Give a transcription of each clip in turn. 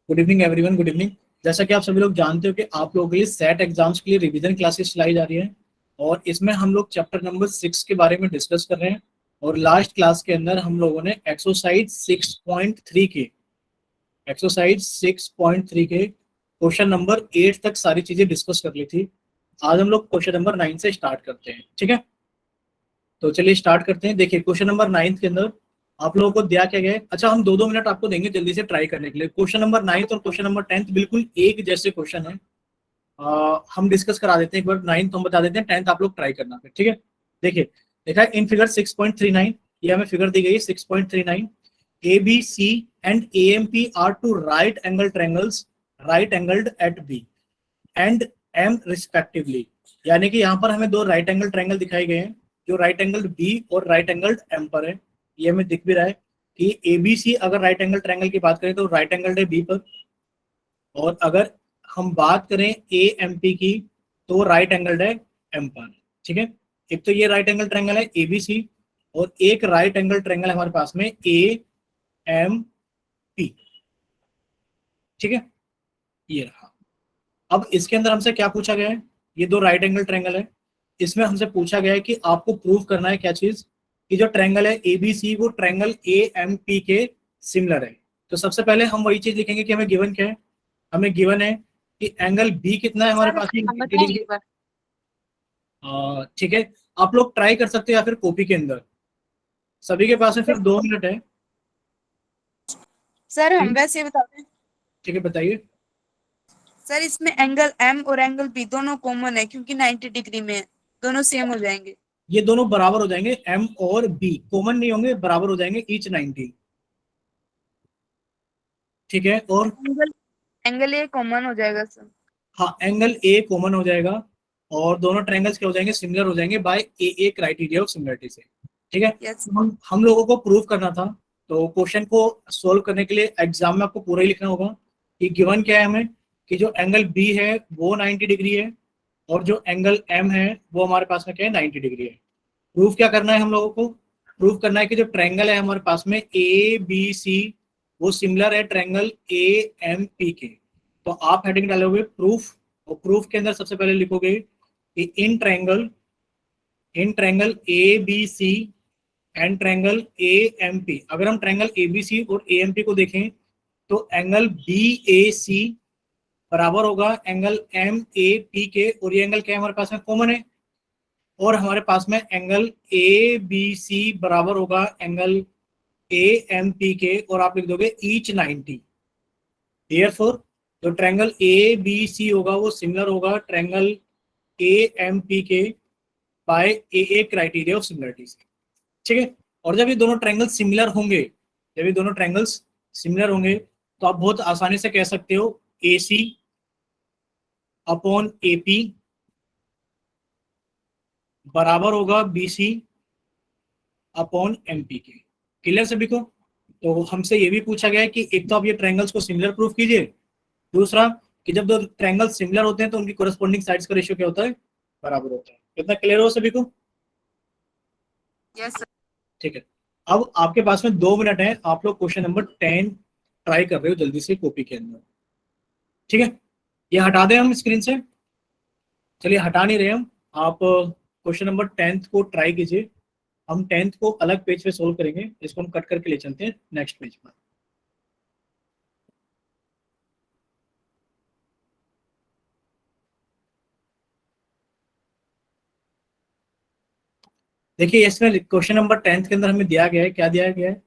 Good evening everyone, good evening. जैसा कि आप सभी लोग जानते हो कि आप लोगों के लिए सेट एग्जाम्स के लिए रिवीजन क्लासेस चलाई जा रही है और इसमें हम लोग चैप्टर नंबर 6 के बारे में डिस्कस कर रहे हैं। और लास्ट क्लास के अंदर हम लोगों ने एक्सरसाइज 6.3 के क्वेश्चन नंबर 8 तक सारी चीजें डिस्कस कर ली थी। आज हम लोग क्वेश्चन नंबर 9 से स्टार्ट करते हैं, ठीक है। तो चलिए स्टार्ट करते हैं। देखिए क्वेश्चन नंबर 9 के अंदर आप लोगों को दिया क्या गया है। अच्छा, हम 2-2 मिनट आपको देंगे जल्दी से ट्राई करने के लिए। क्वेश्चन नंबर 9 और क्वेश्चन नंबर 10 बिल्कुल एक जैसे क्वेश्चन है। हम डिस्कस करा देते हैं एक बार। 9 हम बता देते हैं, 10 आप लोग ट्राई करना फिर, ठीक है। देखिए देखा है इन फिगर 6.39, ये हमें फिगर दी गई है 6.39। A B C and A M P are two right angle triangles, right angled at B and M respectively. यानी कि यहाँ पर हमें दो राइट एंगल ट्रायंगल दिखाए गए हैं, जो राइट एंगल बी और राइट एंगल एम पर है। ये हमें दिख भी रहा है कि एबीसी अगर राइट एंगल ट्रायंगल की बात करें तो राइट एंगल है बी पर, और अगर हम बात करें ए एम पी की तो राइट एंगल है एम पर, ठीक है। एक तो ये राइट एंगल ट्रायंगल है एबीसी, और एक राइट एंगल ट्रायंगल हमारे पास में ए एम पी, ठीक है। ये रहा। अब इसके अंदर हमसे क्या पूछा गया है, ये दो राइट एंगल ट्रायंगल है। इसमें हमसे पूछा गया है कि आपको प्रूव करना है क्या चीज, कि जो ट्रायंगल है एबीसी वो ट्रायंगल ए एम पी के सिमिलर है। तो सबसे पहले हम वही चीज लिखेंगे कि हमें गिवन क्या है। हमें गिवन है कि एंगल बी कितना है हमारे सर पास में, हम 90 डिग्री। बताएंगे एक बार। ठीक है, आप लोग ट्राई कर सकते हो या फिर कॉपी के अंदर, सभी के पास में फिर 2 मिनट है। सर हम ठीक वैसे बताते हैं। ठीक है, बताइए। सर इसमें एंगल एम और एंगल बी दोनों कॉमन है क्योंकि 90 डिग्री में है। दोनों सेम हो जाएंगे। ये दोनों बराबर हो जाएंगे, एम और बी कॉमन नहीं होंगे, बराबर हो जाएंगे ईच 90, ठीक है। और एंगल एंगल ए कॉमन हो जाएगा सर। हाँ, एंगल ए कॉमन हो जाएगा और दोनों ट्रायंगल्स क्या हो जाएंगे, सिमिलर हो जाएंगे by a criteria of similarity से, ठीक है। यस। तो हम लोगों को प्रूव करना था। तो क्वेश्चन को सोल्व करने के लिए एग्जाम में आपको पूरा ही लिखना होगा कि गिवन क्या है हमें, कि जो एंगल बी है वो 90 डिग्री है और जो एंगल एम है वो हमारे पास में क्या है, 90 डिग्री है। प्रूफ क्या करना है हम लोगों को, प्रूफ करना है कि जो ट्रायंगल है हमारे पास में ए बी सी वो सिमिलर है ट्रायंगल ए एम पी के। तो आप हेडिंग डालोगे प्रूफ, और प्रूफ के अंदर सबसे पहले लिखोगे कि in triangle A B C and triangle A M P. अगर हम ट्रायंगल ए बी सी और ए एम पी को देखें तो एंगल बी ए सी बराबर होगा एंगल एम ए पी के, और ये एंगल क्या है हमारे पास में, कॉमन है। और हमारे पास में एंगल ए बी सी बराबर होगा एंगल ए एम पी के, और आप लिख दोगे ईच 90। देयरफॉर जो ट्रायंगल ए बी सी होगा वो सिमिलर होगा ट्रायंगल ए एम पी के by a criteria of similarity से, ठीक है। और जब ये दोनों ट्रायंगल्स सिमिलर होंगे, जब ये दोनों ट्रायंगल्स सिमिलर होंगे तो आप बहुत आसानी से कह सकते हो ए सी अपॉन ए पी बराबर होगा B C upon M P के। क्लियर सभी को। तो हमसे ये भी पूछा गया है कि एक तो आप ये ट्रायंगल्स को सिमिलर प्रूफ कीजिए, दूसरा कि जब दो ट्रायंगल्स सिमिलर होते हैं तो उनकी कोरेस्पोंडिंग साइड्स का रेशियो क्या होता है, बराबर होता है। कितना क्लियर हो सभी को। Yes sir. ठीक है, अब आपके पास में 2 मिनट है, आप लोग क्वेश्चन नंबर 10 ट्राई कर रहे हो जल्दी से कॉपी के अंदर, ठीक है। ये हटा दें हम स्क्रीन से, चलिए हटा नहीं रहे हम। आप क्वेश्चन नंबर 10 को ट्राई कीजिए। हम 10 को अलग पेज पे सोल्व करेंगे, इसको हम कट करके ले चलते हैं नेक्स्ट पेज पर। देखिए इसमें क्वेश्चन नंबर 10 के अंदर हमें दिया गया है, क्या दिया गया है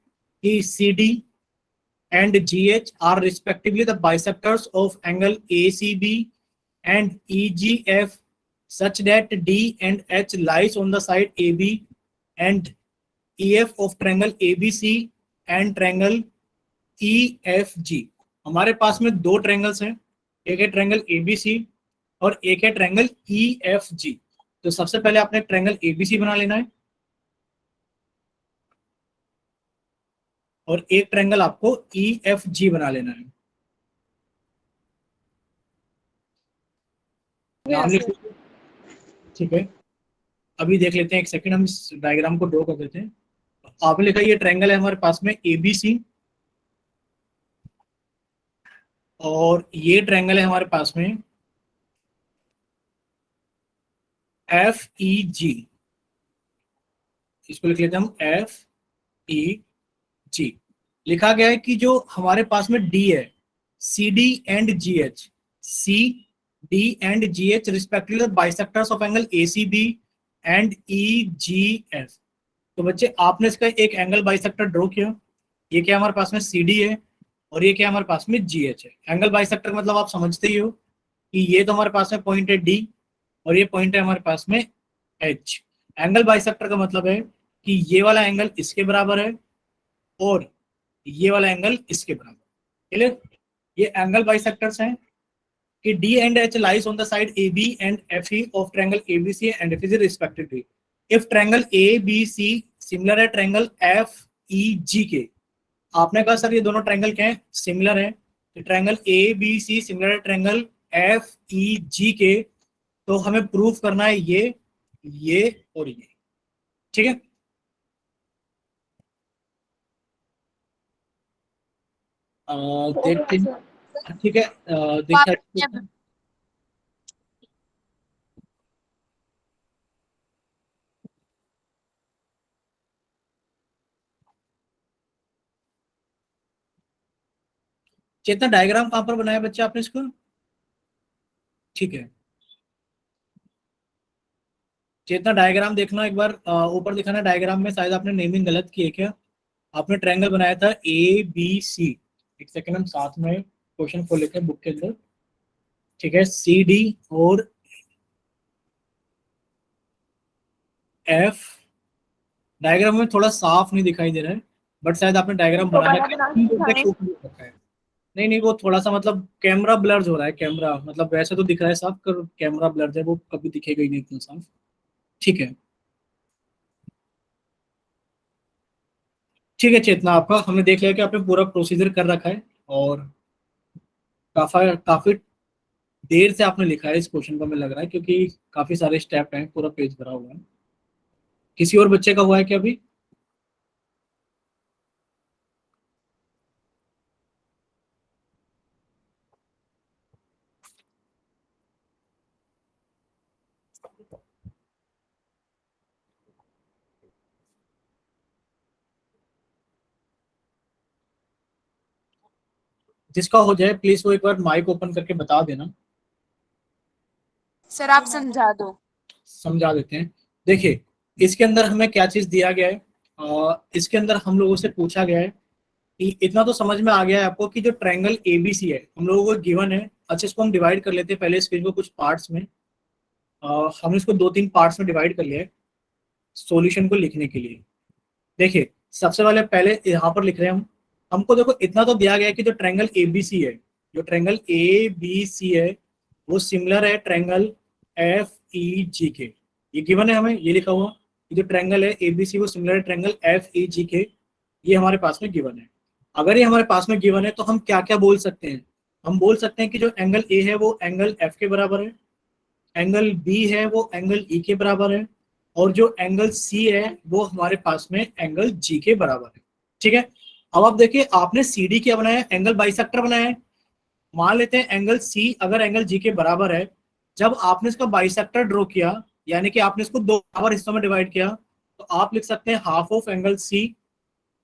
कि C D and G H are respectively the bisectors of angle A C B and E G F such that D and H lies on the side AB and EF of triangle ABC and triangle EFG। हमारे पास में दो triangles हैं, एक है triangle ABC और एक है ट्रायंगल EFG। तो सबसे पहले आपने ट्रायंगल ABC बना लेना है और एक ट्रायंगल आपको EFG बना लेना है। नाम लिख लीजिए, ठीक है। अभी देख लेते हैं, एक सेकंड हम इस डायग्राम को ड्रॉ कर देते हैं। आपने लिखा ये ट्रायंगल है हमारे पास में ABC और ये ट्रायंगल है हमारे पास में एफ ई जी, इसको लिख लेते हैं हम एफ ई जी। लिखा गया है कि जो हमारे पास में डी है, C D and G H, C D and G H respectively bisectors of angle A C B and E G F. तो बच्चे आपने इसका एक एंगल बाइसेक्टर ड्रॉ किया, ये क्या हमारे पास में सी डी है और ये क्या हमारे पास में जी एच है। एंगल बाइसेक्टर मतलब आप समझते ही हो कि ये तो हमारे पास में पॉइंट है डी और ये पॉइंट है हमारे पास में एच। एंगल बाइसेक्टर का मतलब है कि ये वाला एंगल इसके बराबर है और ये वाला एंगल इसके बराबर। क्लियर? ये एंगल बाइसेक्टर्स हैं कि D and H lies on the side A B and F E of triangle A B C and F E respectively. If triangle A B C similar है triangle F E G के। आपने कहा sir ये दोनों triangle क्या है? Similar है। तो triangle A B C similar है ट्रायंगल एफ ई जी के। तो हमें प्रूफ करना है ये और ये। ठीक है? देखते हैं। ठीक है, देखिए चेतना डायग्राम कहाँ पर बनाया बच्चा आपने इसको? ठीक है, चेतना डायग्राम देखना एक बार, ऊपर दिखाना डायग्राम में। शायद आपने नेमिंग गलत की है क्या? आपने ट्रायंगल बनाया था ए बी सी। एक सेकंड, हम साथ में क्वेश्चन खोल लेते हैं बुक के अंदर। ठीक है, सी डी और एफ। डायग्राम में थोड़ा साफ नहीं दिखाई दे रहा है, बट शायद आपने डायग्राम बनाना रखा है। नहीं नहीं, वो थोड़ा सा मतलब कैमरा ब्लर्ज हो रहा है। कैमरा मतलब वैसे तो दिख रहा है साफ, कर कैमरा ब्लर्ज है, वो कभी दिखेगा ही नहीं इतना साफ। ठीक है, ठीक है चेतना, आपका हमने देख लिया कि आपने पूरा प्रोसीजर कर रखा है और काफी काफी देर से आपने लिखा है इस क्वेश्चन को, हमें लग रहा है, क्योंकि काफी सारे स्टेप हैं, पूरा पेज भरा हुआ है। किसी और बच्चे का हुआ है क्या अभी? जिसका हो जाए प्लीज वो एक बार माइक ओपन करके बता देना। सर आप समझा दो। समझा देते हैं। देखिए, इसके अंदर हमें क्या चीज दिया गया है। इसके अंदर हम लोगों से पूछा गया है कि इतना तो समझ में आ गया है आपको कि जो ट्रायंगल एबीसी है हम लोगों को गिवन है। अच्छा, इसको हम डिवाइड कर लेते हैं पहले स्क्रीन को कुछ पार्ट्स में। हमने इसको 2-3 पार्ट्स में डिवाइड कर लिया है सॉल्यूशन को लिखने के लिए। देखिए, सबसे पहले यहाँ पर लिख रहे हैं हम। हमको देखो इतना तो दिया गया है कि जो ट्रायंगल एबीसी है, जो ट्रायंगल ए बी सी है, वो सिमिलर है ट्रायंगल एफ ई जी के। ये गिवन है हमें, ये लिखा हुआ कि जो ट्रायंगल है एबीसी वो सिमिलर है ट्रायंगल एफ ई जी के। ये हमारे पास में गिवन है। अगर ये हमारे पास में गिवन है तो हम क्या क्या बोल सकते हैं? हम बोल सकते हैं कि जो एंगल ए है वो एंगल एफ के बराबर है, एंगल बी है वो एंगल ई के बराबर है, और जो एंगल सी है वो हमारे पास में एंगल जी के बराबर है। ठीक है, अब आप देखिए आपने सी डी क्या बनाया? एंगल बाइसेक्टर बनाया है। मान लेते हैं एंगल सी अगर एंगल जी के बराबर है, जब आपने इसका बाइसेक्टर ड्रॉ किया, यानी कि आपने इसको दो बराबर हिस्सों में डिवाइड किया, तो आप लिख सकते हैं हाफ ऑफ एंगल सी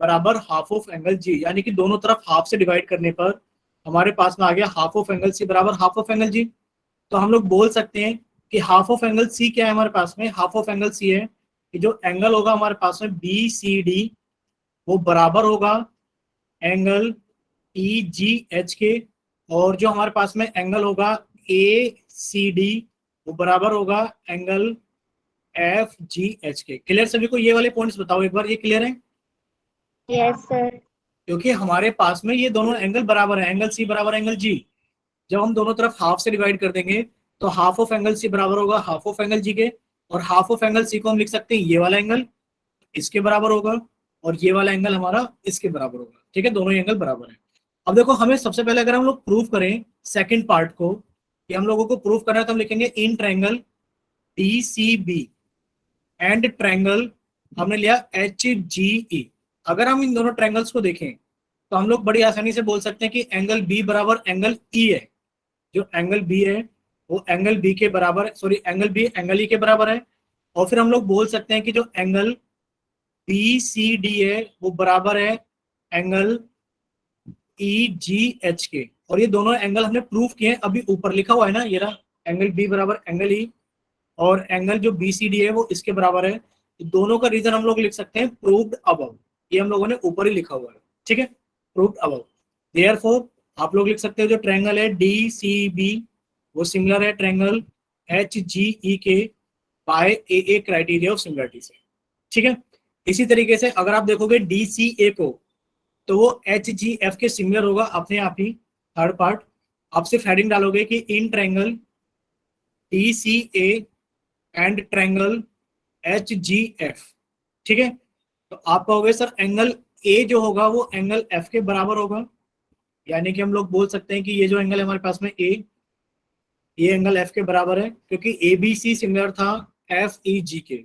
बराबर हाफ ऑफ एंगल जी, यानी कि दोनों तरफ हाफ से डिवाइड करने पर हमारे पास में आ गया हाफ ऑफ एंगल सी बराबर हाफ ऑफ एंगल जी। तो हम लोग बोल सकते हैं कि हाफ ऑफ एंगल सी क्या है हमारे पास में? हाफ ऑफ एंगल सी है कि जो एंगल होगा हमारे पास में बी सी डी, वो बराबर होगा एंगल ई जी एच के, और जो हमारे पास में एंगल होगा ए सी डी, वो बराबर होगा एंगल एफ जी एच के। क्लियर सभी को? ये वाले पॉइंट्स बताओ एक बार, ये क्लियर है? Yes sir. क्योंकि हमारे पास में ये दोनों एंगल बराबर है, एंगल सी बराबर एंगल जी। जब हम दोनों तरफ हाफ से डिवाइड कर देंगे तो हाफ ऑफ एंगल सी बराबर होगा हाफ ऑफ एंगल जी के, और हाफ ऑफ एंगल सी को हम लिख सकते हैं ये वाला एंगल इसके बराबर होगा, और ये वाला एंगल हमारा इसके बराबर होगा। ठीक है, दोनों एंगल बराबर है। अब देखो, हमें सबसे पहले अगर हम लोग प्रूव करें सेकंड पार्ट को, कि हम लोगों को प्रूव करना है, तो हम लिखेंगे in triangle D C B and triangle हमने लिया एच जी ई। अगर हम इन दोनों ट्रायंगल्स को देखें तो हम लोग बड़ी आसानी से बोल सकते हैं कि एंगल बी बराबर एंगल ई है। जो एंगल बी है वो एंगल बी के बराबर है, sorry angle B angle E के बराबर है। और फिर हम लोग बोल सकते हैं कि जो एंगल बी सी डी है वो बराबर है एंगल ई जी एच के। और ये दोनों एंगल हमने प्रूव किए हैं, अभी ऊपर लिखा हुआ है ना, ये रहा एंगल बी बराबर एंगल ई, और एंगल जो बी सी डी है वो इसके बराबर है। तो दोनों का रीजन हम लोग लिख सकते हैं प्रूव्ड अबव, ये हम लोगों ने ऊपर ही लिखा हुआ है, ठीक है, प्रूव्ड अबव। देयरफॉर आप लोग लिख सकते हो जो ट्रायंगल है डी सी बी वो सिमिलर है ट्रायंगल एच जी ई के by A A criteria of similarity से, ठीक है। इसी तरीके से अगर आप देखोगे डी सी ए को तो वो एच जी एफ के सिमिलर होगा अपने आप ही। थर्ड पार्ट आप सिर्फ हेडिंग डालोगे कि in triangle D C A and triangle H G F, ठीक है। तो आप कहोगे सर एंगल ए जो होगा वो एंगल एफ के बराबर होगा, यानी कि हम लोग बोल सकते हैं कि ये जो एंगल है हमारे पास में ए, ये एंगल एफ के बराबर है क्योंकि ए बी सी सिमिलर था एफ ई जी के।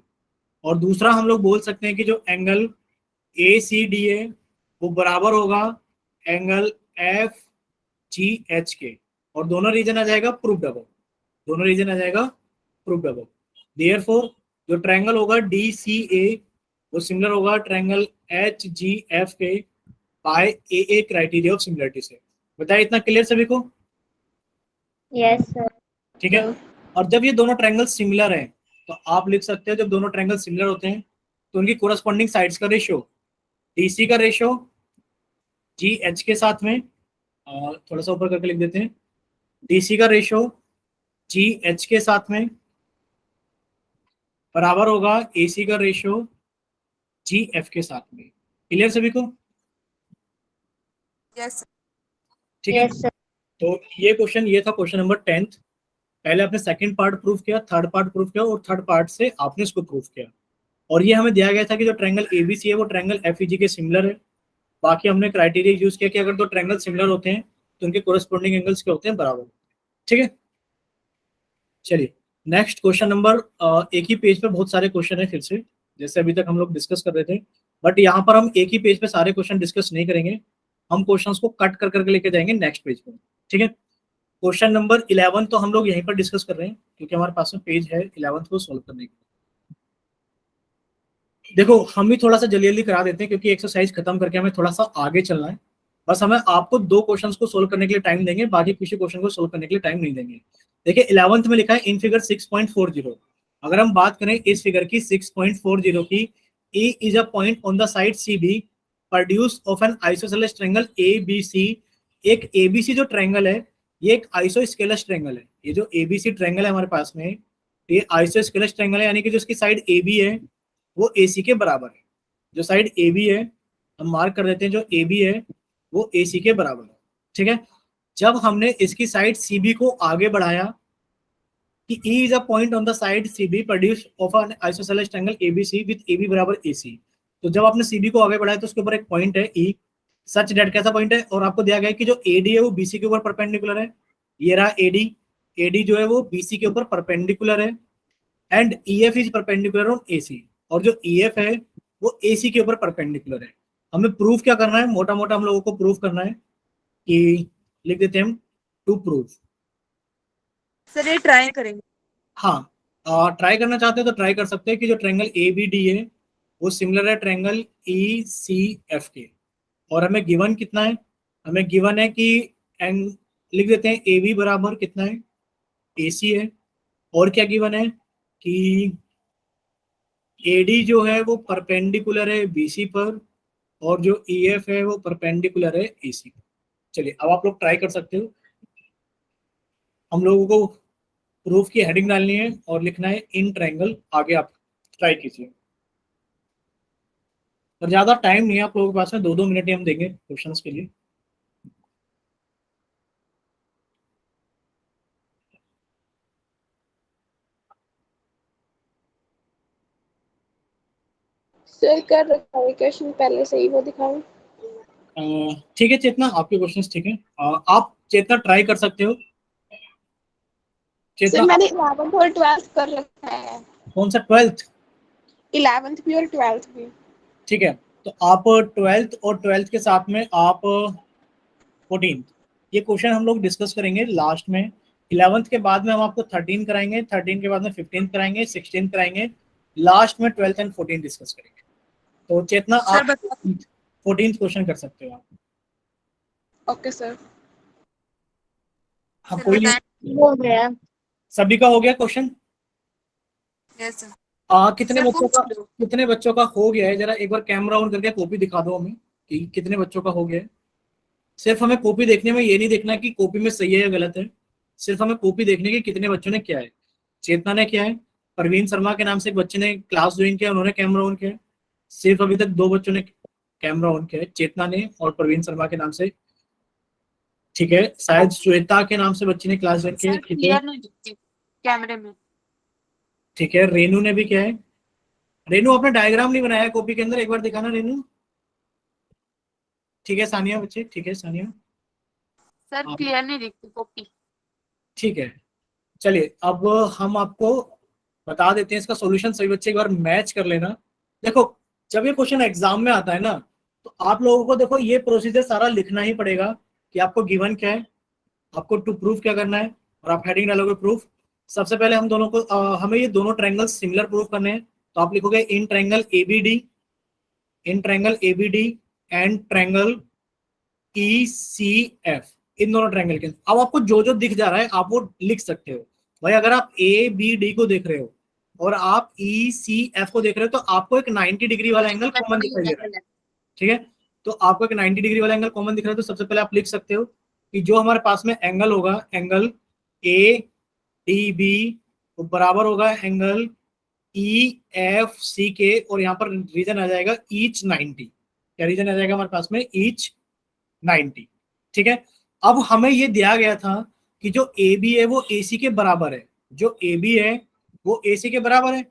और दूसरा हम लोग बोल सकते हैं कि जो एंगल ए सी डी है वो बराबर होगा एंगल एफ जी एच के, और दोनों रीजन आ जाएगा प्रूव्ड अबव, दोनों रीजन आ जाएगा प्रूव्ड अबव। देयरफॉर जो ट्रायंगल होगा डी सी ए वो सिमिलर होगा ट्रायंगल एच जी एफ के by A A criteria of similarity से। बताइए इतना क्लियर सभी को? Yes, sir. ठीक है। और जब ये दोनों ट्रायंगल सिमिलर हैं तो आप लिख सकते हो जब दोनों ट्रायंगल सिमिलर होते हैं तो उनकी कोरस्पॉन्डिंग साइड्स का रेशियो, डीसी का रेशियो जी एच के साथ में, थोड़ा सा ऊपर करके लिख देते हैं, डीसी का रेशियो जी एच के साथ में बराबर होगा एसी का रेशियो जी एफ के साथ में। क्लियर सभी को? यस ठीक है। Yes, sir. तो ये क्वेश्चन, ये था क्वेश्चन नंबर 10th। पहले आपने सेकंड पार्ट प्रूव किया, थर्ड पार्ट प्रूव किया, और थर्ड पार्ट से आपने इसको प्रूव किया। और ये हमें दिया गया था कि जो ट्रायंगल एबीसी है वो ट्रायंगल एफईजी के सिमिलर है। बाकी हमने क्राइटेरिया यूज किया कि अगर दो ट्रायंगल सिमिलर होते हैं तो उनके कोरस्पॉन्डिंग एंगल्स क्या होते हैं, बराबर, ठीक है। चलिए नेक्स्ट क्वेश्चन नंबर, एक ही पेज पे बहुत सारे क्वेश्चन है फिर से, जैसे अभी तक हम लोग डिस्कस कर रहे थे, बट यहाँ पर हम एक ही पेज पे सारे क्वेश्चन डिस्कस नहीं करेंगे, हम क्वेश्चंस को कट कर करके लेके जाएंगे नेक्स्ट पेज पे, ठीक है। क्वेश्चन नंबर 11 तो हम लोग यहीं पर डिस्कस कर रहे हैं क्योंकि हमारे पास में पेज है 11 को सोल्व करने के। देखो हम भी थोड़ा सा जल्दी जल्दी करा देते हैं क्योंकि एक्सरसाइज खत्म करके हमें थोड़ा सा आगे चलना है। बस हमें आपको 2 क्वेश्चंस को सोल्व करने के लिए टाइम देंगे, बाकी किसी क्वेश्चन को सोल्व करने के लिए टाइम नहीं देंगे। देखिए 11th में लिखा है इन फिगर 6.40। अगर हम बात करें इस फिगर की 6.40 की, E is a point on the side CB produced of an isosceles triangle ABC। एक ABC जो ट्रायंगल है ये एक आइसोस्केलस ट्रायंगल है। ये जो ABC ट्रायंगल है हमारे पास में ये आइसोस्केलस ट्रायंगल है, यानी कि जो इसकी साइड AB है वो AC के बराबर है। जो साइड AB है हम मार्क कर देते हैं, जो AB है वो AC के बराबर है, ठीक है। जब हमने इसकी साइड CB को आगे बढ़ाया कि E is a point on the side CB produced of an isosceles triangle ABC with AB बराबर AC। तो जब आपने CB को आगे बढ़ाया तो उसके ऊपर एक पॉइंट है E, सच डेट कैसा पॉइंट है, और आपको दिया गया है कि जो AD है वो BC के ऊपर परपेंडिकुलर है। ये रहा AD जो है वो BC के ऊपर परपेंडिकुलर है, and EF is perpendicular on AC, और जो EF है वो AC के ऊपर परपेंडिकुलर है। हमें प्रूफ क्या करना है, मोटा मोटा हम लोगों को प्रूफ करना है कि लिख देते हैं हम टू प्रूफ। सर ये ट्राई करेंगे। हाँ ट्राई करना चाहते हो तो ट्राई कर सकते हैं कि जो ट्रायंगल ABD है वो सिमिलर है ट्रायंगल ECF के। और हमें गिवन कितना है, हमें गिवन है कि लिख देते हैं AB बराबर कितना है, AC है। और क्या गिवन है कि AD जो है वो परपेंडिकुलर है BC पर, और जो EF है वो परपेंडिकुलर है AC पर। चलिए अब आप लोग ट्राई कर सकते हो। हम लोगों को प्रूफ की हेडिंग डालनी है और लिखना है इन ट्रायंगल, आगे आप ट्राई कीजिए। और ज्यादा टाइम नहीं है आप लोगों के पास में, 2-2 मिनट ही हम देंगे क्वेश्चंस के लिए। सर कर रखा है क्वेश्चन पहले से ही, वो दिखाऊं? ठीक है चेतना, आपके क्वेश्चंस ठीक है। आप चेतना ट्राई कर सकते हो। सर चेतना मैंने 11th और 12th कर रखा है। कौन सा 12th? 11th भी और 12th भी। ठीक है तो आप 12th और 12th के साथ में आप 14th, ये क्वेश्चन हम लोग डिस्कस करेंगे लास्ट में। 11th के बाद में हम आपको 13 कराएंगे, 13 के बाद में 15 कराएंगे, 16 कराएंगे, लास्ट में 12th एंड 14 डिस्कस करेंगे। तो चेतना सर आप बता 14th क्वेश्चन कर सकते हो आप। Okay sir. हाँ सर कोई नहीं, बताएं। हो गया। सभी का हो गया क्वेश्चन। Yes sir. कितने सर बच्चों पूछ का, लो। कितने बच्चों का हो गया है, जरा एक बार कैमरा ऑन करके कॉपी दिखा दो हमें कि कितने बच्चों का हो गया है। सिर्फ हमें कॉपी देखने में, ये नहीं देखना कि कॉपी में सही है या गलत है, सिर्फ हमें कॉपी देखने की कितने बच्चों ने किया है। चेतना ने किया है, प्रवीण शर्मा के नाम से एक बच्चे ने क्लास ज्वाइन किया, उन्होंने कैमरा ऑन किया है। सिर्फ अभी तक 2 बच्चों ने कैमरा ऑन किया है, चेतना ने और प्रवीण शर्मा के नाम से। ठीक है, शायद श्वेता के नाम से बच्ची ने क्लास ज्वाइन की है। सर ठीक है, क्लियर नहीं दिखती कैमरे में। ठीक है, रेनू ने भी किया है। रेनू आपने डायग्राम नहीं बनाया कॉपी के अंदर, एक बार दिखाना रेनू। ठीक है सानिया, बच्चे ठीक है सानिया सर आप, क्लियर नहीं दिखती कॉपी। ठीक है। चलिए अब हम आपको बता देते हैं इसका सॉल्यूशन, सभी बच्चे एक बार मैच कर लेना। देखो, जब ये क्वेश्चन एग्जाम में आता है ना, तो आप लोगों को देखो ये प्रोसीजर सारा लिखना ही पड़ेगा कि आपको गिवन क्या है, आपको टू प्रूफ क्या करना है, और आप हेडिंग डालोगे प्रूफ। सबसे पहले हम दोनों को हमें ये दोनों ट्रायंगल सिमिलर प्रूफ करने हैं, तो आप लिखोगे in triangle ABD, in triangle ABD and triangle ECF, इन दोनों ट्रायंगल के। अब आपको जो जो दिख जा रहा है आप वो लिख सकते हो। भाई अगर आप ABD को देख रहे हो और आप ECF को देख रहे हो, तो आपको एक 90 डिग्री वाला एंगल कॉमन दिखाई दे रहा है। ठीक है, तो आपको एक 90 डिग्री वाला एंगल कॉमन दिख रहा है, तो सबसे पहले आप लिख सकते हो कि जो हमारे पास में एंगल होगा, एंगल ADB तो बराबर होगा एंगल EFC के, और यहाँ पर रीजन आ जाएगा ईच 90। क्या रीजन आ जाएगा हमारे पास में? ईच 90। ठीक है, अब हमें ये दिया गया था कि जो AB है वो AC के बराबर है, जो AB है वो AC के बराबर है।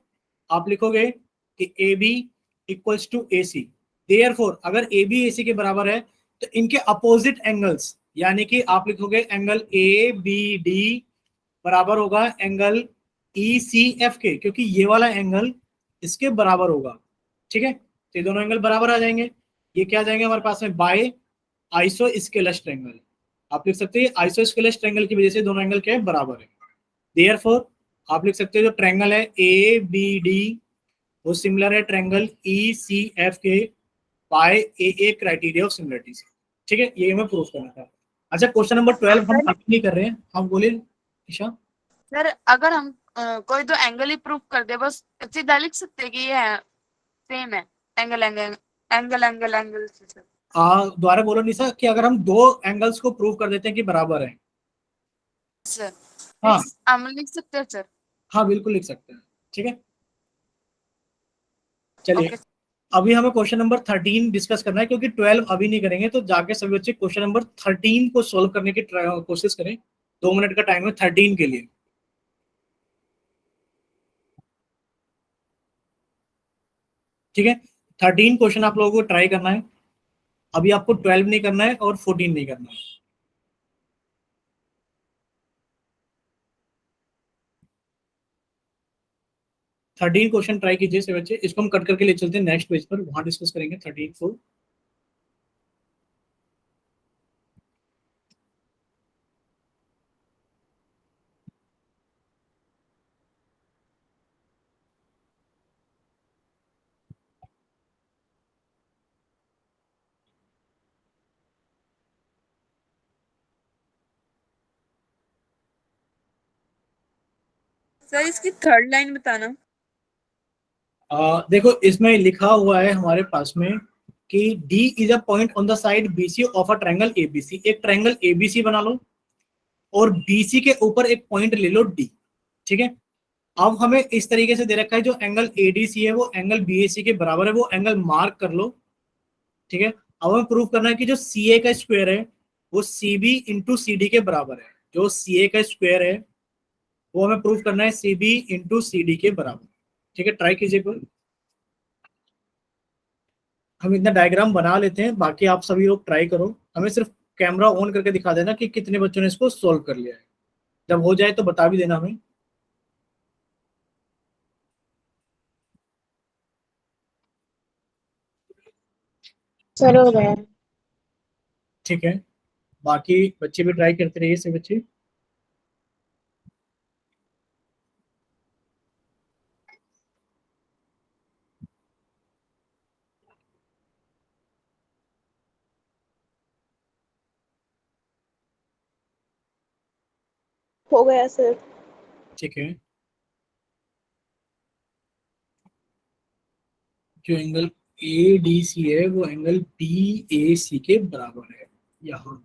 आप लिखोगे कि AB equals to AC, therefore अगर AB AC के बराबर है तो इनके अपोजिट एंगल्स, यानी कि आप लिखोगे एंगल ABD बराबर होगा एंगल ECF के, क्योंकि ये वाला एंगल इसके बराबर होगा। ठीक है, तो ये दोनों एंगल बराबर आ जाएंगे। ये क्या आ जाएंगे हमारे पास में? By isosceles triangle. आप लिख सकते हैं आइसोस्केलस ट्रायंगल की वजह से दोनों एंगल क्या है? बराबर है। देयरफॉर आप लिख सकते हो जो ट्रायंगल है ABD वो सिमिलर है ट्रायंगल ECF के by AA criteria of similarity से। ठीक है, ये हमें प्रूफ करना था। अच्छा, क्वेश्चन नंबर 12 हम अभी नहीं कर रहे हैं, हम बोले ईशा। सर अगर हम कोई तो एंगल ही प्रूफ कर दे, बस सीधा लिख सकते हैं कि ये है सेम है angle angle angle angle angle से सर। दोबारा बोलो निशा, कि अगर हम दो एंगल्स को प्रूव कर देते हैं कि बराबर है। सर हाँ हम लिख सकते हैं सर। हाँ बिल्कुल लिख सकते हैं। ठीक है, चलिए ओके अभी हमें क्वेश्चन नंबर 13 डिस्कस करना है, क्योंकि 12 अभी नहीं करेंगे, तो जाके सभी बच्चे क्वेश्चन नंबर 13 को सोल्व करने की कोशिश करें। 2 मिनट का टाइम है 13 के लिए। ठीक है, 13 क्वेश्चन आप लोगों को ट्राई करना है। अभी आपको 12 नहीं करना है और 14 नहीं करना है। थर्टीन क्वेश्चन ट्राई कीजिए से बच्चे, इसको हम कट करके ले चलते हैं नेक्स्ट पेज पर, वहां डिस्कस करेंगे 13 को। सर इसकी थर्ड लाइन बताना। देखो इसमें लिखा हुआ है हमारे पास में कि D is a point on the side BC of a triangle ABC। एक ट्रायंगल ABC बना लो और BC के ऊपर एक पॉइंट ले लो D। ठीक है, अब हमें इस तरीके से दे रखा है जो एंगल ADC है वो एंगल BAC के बराबर है, वो एंगल मार्क कर लो। ठीक है, अब हमें प्रूव करना है कि जो CA का स्क्वायर है वो CB इंटू CD के बराबर है। जो CA का स्क्वायर है वो हमें प्रूव करना है CB इंटू CD के बराबर। ठीक है, ट्राई कीजिए कोई। हम इतना डायग्राम बना लेते हैं, बाकी आप सभी लोग ट्राई करो। हमें सिर्फ कैमरा ऑन करके दिखा देना कि कितने बच्चों ने इसको सोल्व कर लिया है। जब हो जाए तो बता भी देना हमें। सर हो गया। ठीक है, बाकी बच्चे भी ट्राई करते रहिए, से बच्चे। हो गया सर। ठीक है, जो एंगल ए डी सी है वो एंगल बी ए सी के बराबर है यहाँ।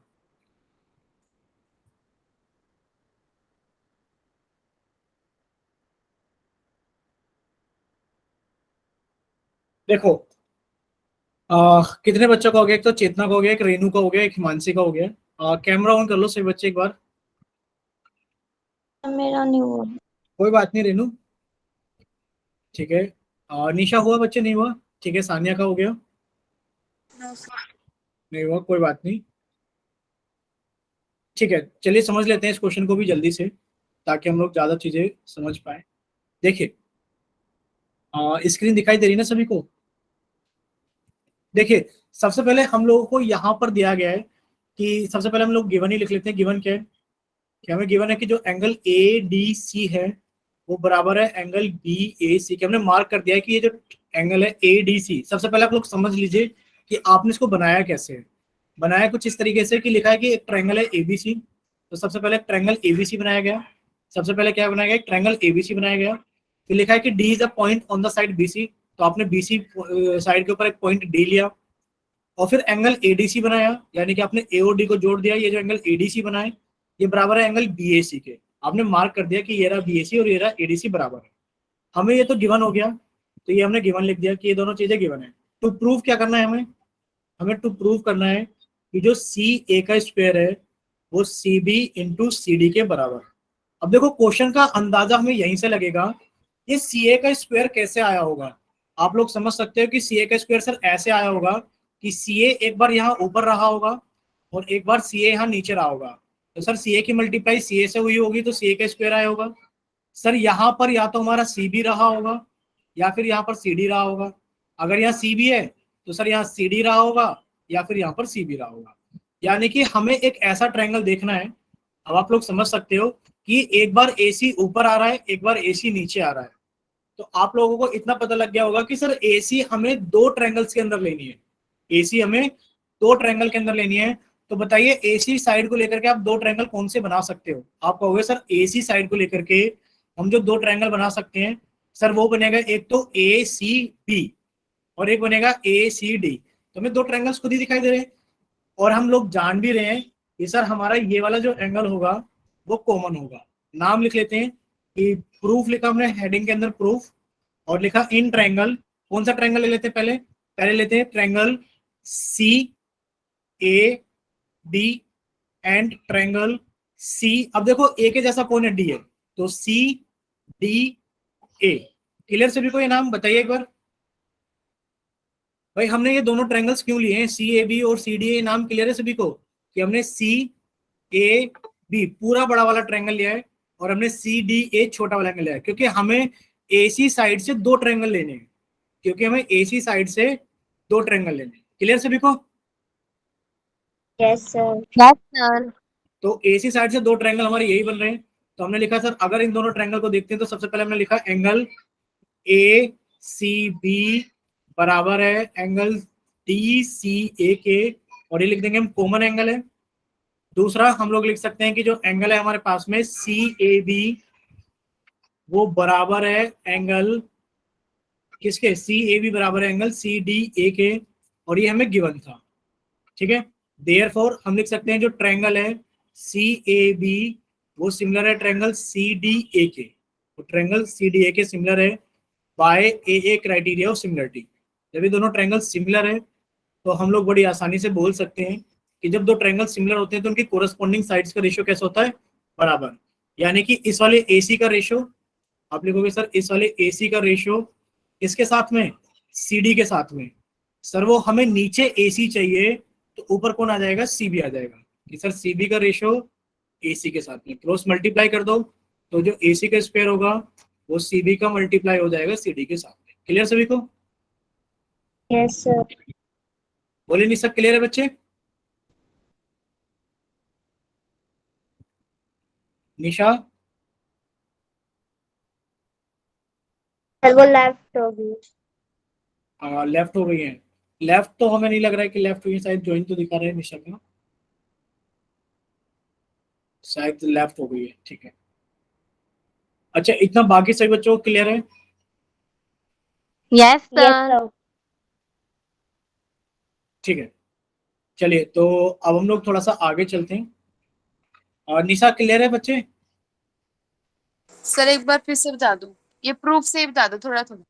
देखो, कितने बच्चों का हो गया? एक तो चेतना का हो गया, एक रेनू का हो गया, एक हिमांशी का हो गया। कैमरा ऑन कर लो सभी बच्चे एक बार। मेरा नहीं हुआ। कोई बात नहीं रेनू, ठीक है। निशा हुआ बच्चे? नहीं हुआ? ठीक है, सानिया का हो गया? No sir. नहीं हुआ, कोई बात नहीं। ठीक है, चलिए समझ लेते हैं इस क्वेश्चन को भी जल्दी से, ताकि हम लोग ज्यादा चीजें समझ पाए। देखिए, स्क्रीन दिखाई दे रही है ना सभी को? देखिए, सबसे पहले हम लोगों को यहाँ पर दिया गया है कि सबसे पहले हम लोग गिवन ही लिख लेते हैं। गिवन क्या है? कि हमें गिवन है कि जो एंगल ए डी सी है वो बराबर है एंगल बी ए सी के। हमने मार्क कर दिया है कि ये जो एंगल है ए डी सी, सबसे पहले आप लोग समझ लीजिए कि आपने इसको बनाया कैसे है। बनाया कुछ इस तरीके से कि लिखा है कि एक ट्रायंगल है एबीसी, तो सबसे पहले ट्रायंगल एबीसी बनाया गया। सबसे पहले क्या बनाया गया? एक ट्रायंगल एबीसी बनाया गया। फिर लिखा है कि D is a point on the side BC, तो आपने बीसी साइड के ऊपर एक पॉइंट डी लिया। और फिर एंगल एडीसी बनाया, यानी कि आपने ए और डी को जोड़ दिया। ये जो एंगल एडीसी बनाए ये बराबर है एंगल बीएसी के। आपने मार्क कर दिया कि ये रहा बीएसी और ये रहा एडीसी बराबर है। हमें ये तो गिवन हो गया, तो ये हमने गिवन लिख दिया कि ये दोनों चीजें गिवन है। टू प्रूव क्या करना है हमें? हमें टू प्रूव करना है कि जो सी ए का स्क्वायर है वो C B into C D के बराबर। अब देखो, क्वेश्चन का अंदाजा हमें यहीं से लगेगा, ये सी ए का स्क्वायर कैसे आया होगा। आप लोग समझ सकते हो कि सी ए का स्क्वायर सर ऐसे आया होगा कि सी ए एक बार यहाँ ऊपर रहा होगा और एक बार सी ए यहाँ नीचे रहा होगा। तो सर सी ए की मल्टीप्लाई सी ए से हुई होगी, तो सी ए का स्क्वायर आया होगा। सर यहाँ पर या तो हमारा सी बी रहा होगा या फिर यहाँ पर सी डी रहा होगा। अगर यहाँ सी बी है तो सर यहाँ सी डी रहा होगा या फिर यहाँ पर सी बी रहा होगा। यानी कि हमें एक ऐसा ट्रायंगल देखना है। अब आप लोग समझ सकते हो कि एक बार एसी ऊपर आ रहा है, एक बार एसी नीचे आ रहा है। तो आप लोगों को इतना पता लग गया होगा कि सर एसी हमें दो ट्रायंगल्स के अंदर लेनी है। एसी हमें दो ट्रायंगल के अंदर लेनी है। तो बताइए, एसी साइड को लेकर के आप दो ट्रायंगल कौन से बना सकते हो? आप कहोगे सर एसी साइड को लेकर के हम जो दो ट्रायंगल बना सकते हैं सर वो बनेगा एक तो ए सी बी और एक बनेगा ए सी डी। तो हमें दो ट्रायंगल्स खुद ही दिखाई दे रहे हैं और हम लोग जान भी रहे हैं कि सर हमारा ये वाला जो एंगल होगा वो कॉमन होगा। नाम लिख लेते हैं कि प्रूफ लिखा हमने हेडिंग के अंदर प्रूफ, और लिखा इन ट्रायंगल। कौन सा ट्रायंगल ले लेते हैं? पहले लेते हैं triangle C A D and triangle C. अब देखो ए के जैसा कौन है? डी है, तो सी डी ए। क्लियर सभी को? ये नाम बताइए एक बार भाई। हमने ये दोनों ट्रायंगल्स क्यों लिए हैं, सी ए बी और सी डी ए? नाम क्लियर है सभी को कि हमने सी ए बी पूरा बड़ा वाला ट्रायंगल लिया है और हमने सी डी ए छोटा वाला एंगल लिया है, क्योंकि हमें एसी साइड से दो ट्रायंगल लेने हैं। क्योंकि हमें एसी साइड से दो ट्रायंगल लेने हैं। क्लियर सभी को? Yes sir. Yes sir. तो एसी साइड से दो ट्रायंगल हमारे यही बन रहे हैं। तो हमने लिखा सर अगर इन दोनों ट्रायंगल को देखते हैं तो सबसे पहले हमने लिखा एंगल ए सी बी बराबर है एंगल डी सी ए के, और ये लिख देंगे हम कॉमन एंगल है। दूसरा हम लोग लिख सकते हैं कि जो एंगल है हमारे पास में सी ए बी वो बराबर है एंगल किसके? सी ए बी बराबर है एंगल सी डी ए के, और ये हमें गिवन था। ठीक है, देयरफॉर हम लिख सकते हैं जो ट्रायंगल है सी ए बी वो सिमिलर है ट्रायंगल सी डी ए के। तो ट्रायंगल सी डी ए के सिमिलर है by a criteria of similarity. जब ये दोनों ट्रायंगल सिमिलर है तो हम लोग बड़ी आसानी से बोल सकते हैं कि जब दो ट्रायंगल सिमिलर होते हैं तो उनकी कोरस्पॉन्डिंग साइड्स का रेशियो कैसा होता है? बराबर। यानी कि इस वाले एसी का रेशियो, आप लिखोगे सर इस वाले एसी का रेशियो इसके साथ में सीडी के साथ में। सर वो हमें नीचे एसी चाहिए तो ऊपर कौन आ जाएगा? सीबी आ जाएगा। कि सर सीबी का रेशियो एसी के साथ में क्रॉस मल्टीप्लाई कर दो तो जो एसी का स्क्वायर होगा वो सीबी का मल्टीप्लाई हो जाएगा सीडी के साथ में। क्लियर सभी को? Yes sir. बोले नहीं, सब क्लियर है बच्चे? निशा, सर वो लेफ्ट होगी। लेफ्ट हो गई है। लेफ्ट तो हमें नहीं लग रहा है कि लेफ्ट हुई है, शायद ज्वाइन तो दिखा रहे हैं निशा का, शायद लेफ्ट हो गई है, ठीक है। अच्छा, इतना बाकी सभी बच्चों को क्लियर है? Yes sir. ठीक है, चलिए तो अब हम लोग थोड़ा सा आगे चलते हैं। और निशा क्लियर है बच्चे? सर एक बार फिर से बता दो, ये प्रूफ से ही बता दो थोड़ा थोड़ा।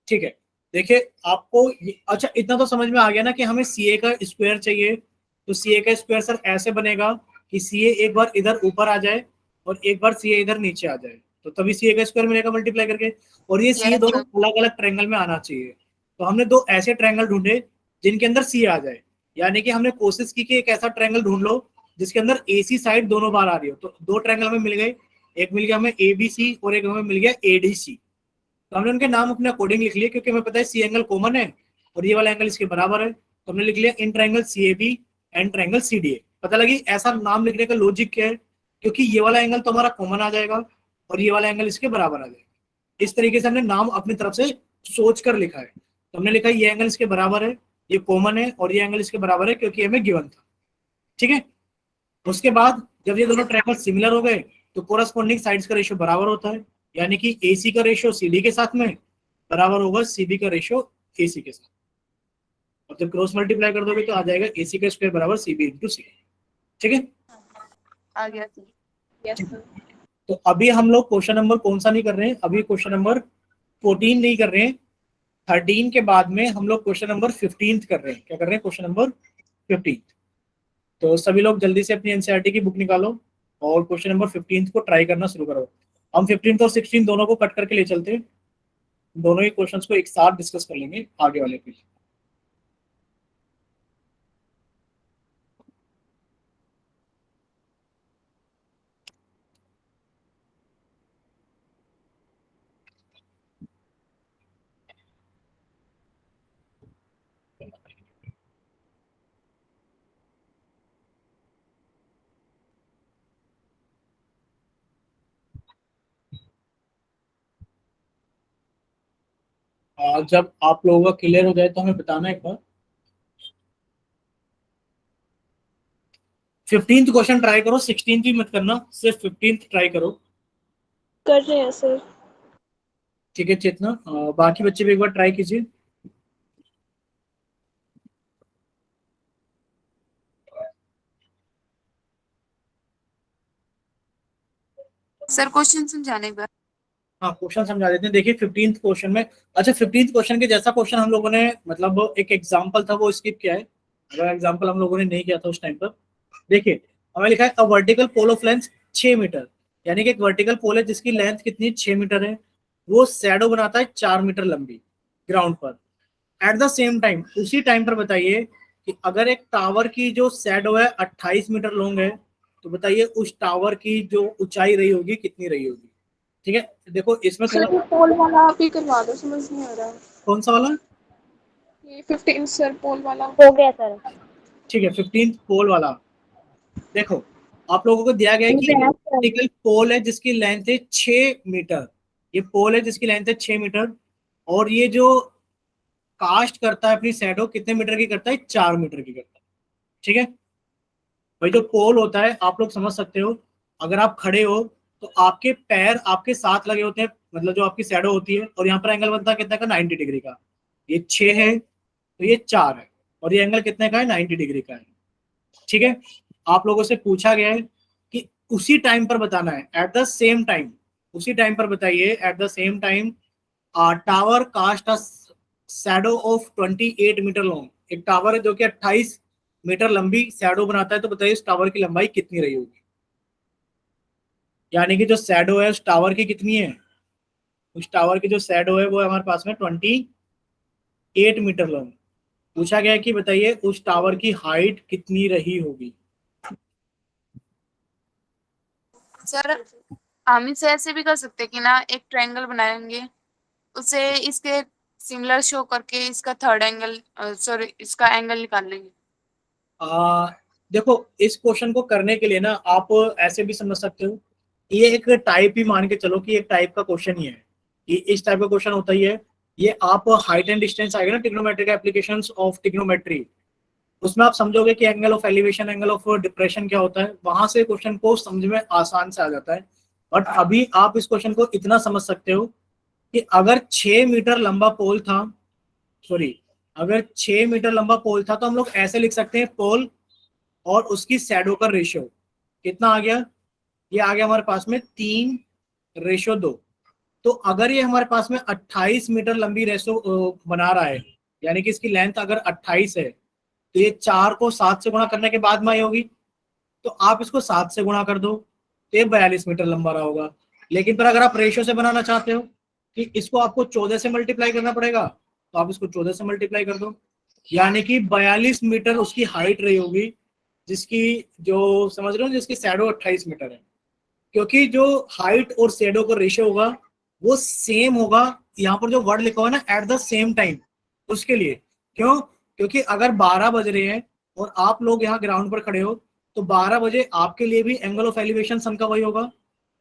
ठीक है, देखिए आपको अच्छा इतना तो समझ में आ गया ना कि हमें सीए का स्क्वायर चाहिए। तो सीए का स्क्वायर सर ऐसे बनेगा कि सीए एक बार इधर ऊपर आ जाए और एक बार सीए इधर नीचे आ जाए, तो तभी सीए का स्क्वायर मिलेगा मल्टीप्लाई करके। और ये सीए यस दोनों सर। अलग अलग ट्रायंगल में आना चाहिए। तो हमने दो ऐसे ट्रायंगल ढूंढे जिनके अंदर सीए आ जाए, यानी कि हमने कोशिश की कि एक ऐसा ट्रायंगल ढूंढ लो जिसके अंदर एसी साइड दोनों बार आ रही हो। तो दो ट्रायंगल हमें मिल गए, एक मिल गया हमें एबीसी और एक हमें मिल गया एडीसी। तो हमने उनके नाम अपने अकॉर्डिंग लिख लिए, क्योंकि हमें पता है सी एंगल कॉमन है और ये वाला एंगल इसके बराबर है। तो हमने लिख लिया इन triangle C A B and triangle C D A. पता लगी ऐसा नाम लिखने का लॉजिक क्या है? क्योंकि ये वाला एंगल तो हमारा कॉमन आ जाएगा और ये वाला एंगल इसके बराबर आ जाएगा। इस तरीके से हमने नाम अपनी तरफ से सोच कर लिखा है। तो हमने लिखा ये एंगल इसके बराबर है, ये कॉमन है, और ये एंगल इसके बराबर है क्योंकि हमें गिवन था। ठीक है, उसके बाद जब ये दोनों ट्रायंगल सिमिलर हो गए तो कोरस्पॉन्डिंग साइड्स का रेशियो बराबर होता है, यानी कि AC का रेशियो CD के साथ में बराबर होगा CB का रेशियो AC के साथ। और जब क्रॉस मल्टीप्लाई कर दोगे तो आ जाएगा AC का स्क्वायर बराबर CB इंटू सी। ठीक है, आ गया सर। Yes sir. तो अभी हम लोग क्वेश्चन नंबर कौन सा नहीं कर रहे हैं, अभी क्वेश्चन नंबर 14 नहीं कर रहे हैं। 13 के बाद में हम लोग क्वेश्चन नंबर 15 कर रहे हैं। क्या कर रहे हैं? Question number 15। तो सभी लोग जल्दी से अपनी एनसीईआरटी की बुक निकालो और क्वेश्चन नंबर 15 को ट्राई करना शुरू करो। हम 15 और 16 दोनों को कट करके ले चलते हैं, दोनों ही क्वेश्चंस को एक साथ डिस्कस कर लेंगे आगे वाले पे। जब आप लोगों का क्लियर हो जाए तो हमें बताना एक बार। 15th क्वेश्चन ट्राई करो, 16th भी मत करना, सिर्फ 15th ट्राई करो। कर रहे हैं सर। ठीक है चेतना, बाकी बच्चे भी एक बार ट्राई कीजिए। सर क्वेश्चन समझाने पर। हाँ, क्वेश्चन समझा देते हैं। देखिए 15th क्वेश्चन में, अच्छा 15th क्वेश्चन के जैसा क्वेश्चन हम लोगों ने, मतलब एक एग्जांपल था वो स्किप किया है। अगर एग्जांपल हम लोगों ने नहीं किया था उस टाइम पर, देखिए हमें लिखा है a vertical pole of length 6 metre, यानी कि एक वर्टिकल पोल है जिसकी लेंथ कितनी 6 मीटर है, वो शैडो बनाता है 4 मीटर लंबी ग्राउंड पर। एट द सेम टाइम, उसी टाइम पर बताइए कि अगर एक टावर की जो शैडो है 28 मीटर लॉन्ग है, तो बताइए उस टावर की जो ऊंचाई रही होगी कितनी रही होगी। ठीक है, देखो इसमें सर थोड़ा, ये पोल वाला आप ही करवा दो, समझ नहीं आ रहा। कौन सा वाला? ये 15 सर, पोल वाला। हो गया सर। ठीक है, 15th पोल वाला। देखो आप लोगों को दिया गया है कि Yes, sir. वर्टिकल पोल है जिसकी लेंथ है 6 मीटर। ये पोल है जिसकी लेंथ है 6 मीटर, और ये जो कास्ट करता है अपनी शैडो कितने मीटर की करता है? 4 मीटर की करता है। ठीक है भाई, जो पोल होता है आप लोग समझ सकते हो, अगर आप खड़े हो तो आपके पैर आपके साथ लगे होते हैं, मतलब जो आपकी शैडो होती है, और यहाँ पर एंगल बनता है कितना का? 90 डिग्री का। ये 6 है तो ये 4 है, और ये एंगल कितने का है? 90 डिग्री का है। ठीक है, आप लोगों से पूछा गया है कि उसी टाइम पर बताना है, एट द सेम टाइम। उसी टाइम पर बताइए at the same time tower cast a shadow of 28 metre long. एक टावर है जो कि 28 मीटर लंबी शैडो बनाता है, तो बताइए इस टावर की लंबाई कितनी रही होगी। यानी कि जो शैडो है उस टावर की कितनी है? उस टावर की जो शैडो है वो है हमारे पास में 28 मीटर लॉन्ग। पूछा गया है कि बताइए उस टावर की हाइट कितनी रही होगी। सर हम इसे ऐसे भी कर सकते हैं कि ना, एक ट्रायंगल बनाएंगे, उसे इसके सिमिलर शो करके इसका थर्ड एंगल, सॉरी इसका एंगल निकाल लेंगे। देखो इस क्वेश्चन को करने के लिए ना आप ऐसे भी समझ सकते हो, ये एक टाइप ही मान के चलो कि एक टाइप का क्वेश्चन ही है, ये इस टाइप का क्वेश्चन होता ही है। ये आप हाइट एंड डिस्टेंस आएगा ना, ट्रिग्नोमेट्रिक एप्लीकेशंस ऑफ ट्रिग्नोमेट्री, उसमें आप समझोगे कि angle of elevation, angle of depression क्या होता है, वहां से क्वेश्चन को समझ में आसान से आ जाता है। बट अभी आप इस क्वेश्चन को इतना समझ सकते हो कि अगर 6 मीटर लंबा पोल था, सॉरी अगर 6 मीटर लंबा पोल था तो हम लोग ऐसे लिख सकते हैं, पोल और उसकी शैडो का रेशियो कितना आ गया, ये आ गया हमारे पास में 3:2। तो अगर ये हमारे पास में 28 मीटर लंबी रेशो बना रहा है, यानी कि इसकी लेंथ अगर 28 है, तो ये 4 को 7 से गुणा करने के बाद में आई होगी, तो आप इसको 7 से गुणा कर दो तो ये 42 मीटर लंबा रहा होगा। लेकिन पर अगर आप रेशियो से बनाना चाहते हो कि इसको आपको 14 से मल्टीप्लाई करना पड़ेगा, तो आप इसको 14 से मल्टीप्लाई कर दो, यानी कि 42 मीटर उसकी हाइट रही होगी, जिसकी जो समझ रहे हो जिसकी शैडो 28 मीटर है। क्योंकि जो हाइट और शैडो का रेशियो होगा वो सेम होगा, यहाँ पर जो वर्ड लिखा हुआ है ना एट द सेम टाइम, उसके लिए। क्यों? क्योंकि अगर 12 बज रहे हैं और आप लोग यहाँ ग्राउंड पर खड़े हो, तो 12 बजे आपके लिए भी एंगल ऑफ एलिवेशन सन का वही होगा,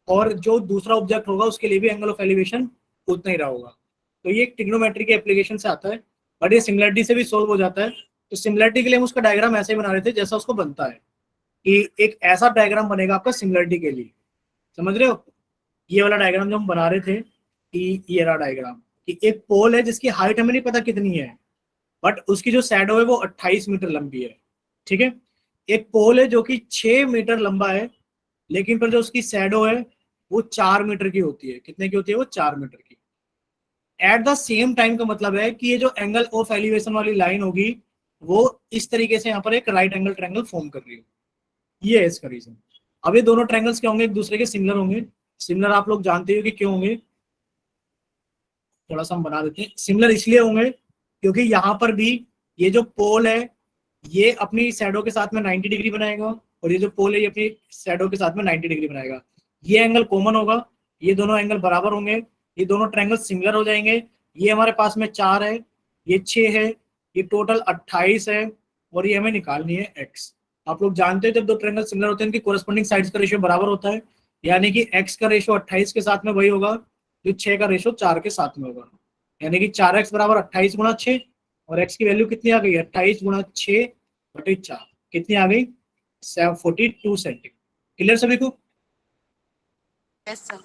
और जो दूसरा ऑब्जेक्ट होगा उसके लिए भी एंगल ऑफ एलिवेशन उतना ही रहा होगा। तो ये ट्रिग्नोमेट्री के एप्लीकेशन से आता है, बट ये सिमिलरिटी से भी सोल्व हो जाता है। तो सिमिलरिटी के लिए हम उसका डायग्राम ऐसे ही बना रहे थे जैसा उसको बनता है, कि एक ऐसा डायग्राम बनेगा आपका सिमिलरिटी के लिए, समझ रहे हो? ये वाला डायग्राम जो हम बना रहे थे कि ये रहा डायग्राम, कि एक पोल है जिसकी हाइट हमें नहीं पता कितनी है, बट उसकी जो शैडो है वो 28 मीटर लंबी है, ठीक है। एक पोल है जो कि 6 मीटर लंबा है, लेकिन पर जो उसकी शैडो है वो 4 मीटर की होती है। कितने की होती है वो? 4 मीटर की। एट द सेम टाइम का मतलब है कि ये जो एंगल ऑफ एलिवेशन वाली लाइन होगी वो इस तरीके से यहाँ पर एक राइट एंगल ट्रायंगल फॉर्म कर रही है, ये है इसका रीजन। अब ये दोनों ट्रायंगल्स क्या होंगे? एक दूसरे के सिमिलर होंगे। सिमिलर आप लोग जानते हो कि क्यों होंगे, थोड़ा सा हम बना देते हैं। सिमिलर इसलिए होंगे क्योंकि यहाँ पर भी ये जो पोल है ये अपनी शैडो के साथ में 90 डिग्री बनाएगा, और ये जो पोल है ये अपनी शैडो के साथ में 90 डिग्री बनाएगा। ये एंगल कॉमन होगा, ये दोनों एंगल बराबर होंगे, ये दोनों ट्रायंगल सिमिलर हो जाएंगे। ये हमारे पास में 4 है, ये 6 है, ये टोटल 28 है, और ये हमें निकालनी है x। आप लोग जानते हैं जब दो ट्रायंगल सिमिलर होते हैं इनकी कोरस्पॉन्डिंग साइड्स का रेशियो बराबर होता है, यानी कि x का रेशियो 28 के साथ में वही होगा जो 6 का रेशियो 4 के साथ में होगा, यानी कि 4x बराबर 28 गुणा 6, और x की वैल्यू कितनी आ गई? 28 गुणा 6/4 कितनी आ गई? 42 सेंटीमीटर। क्लियर सभी को? Yes sir.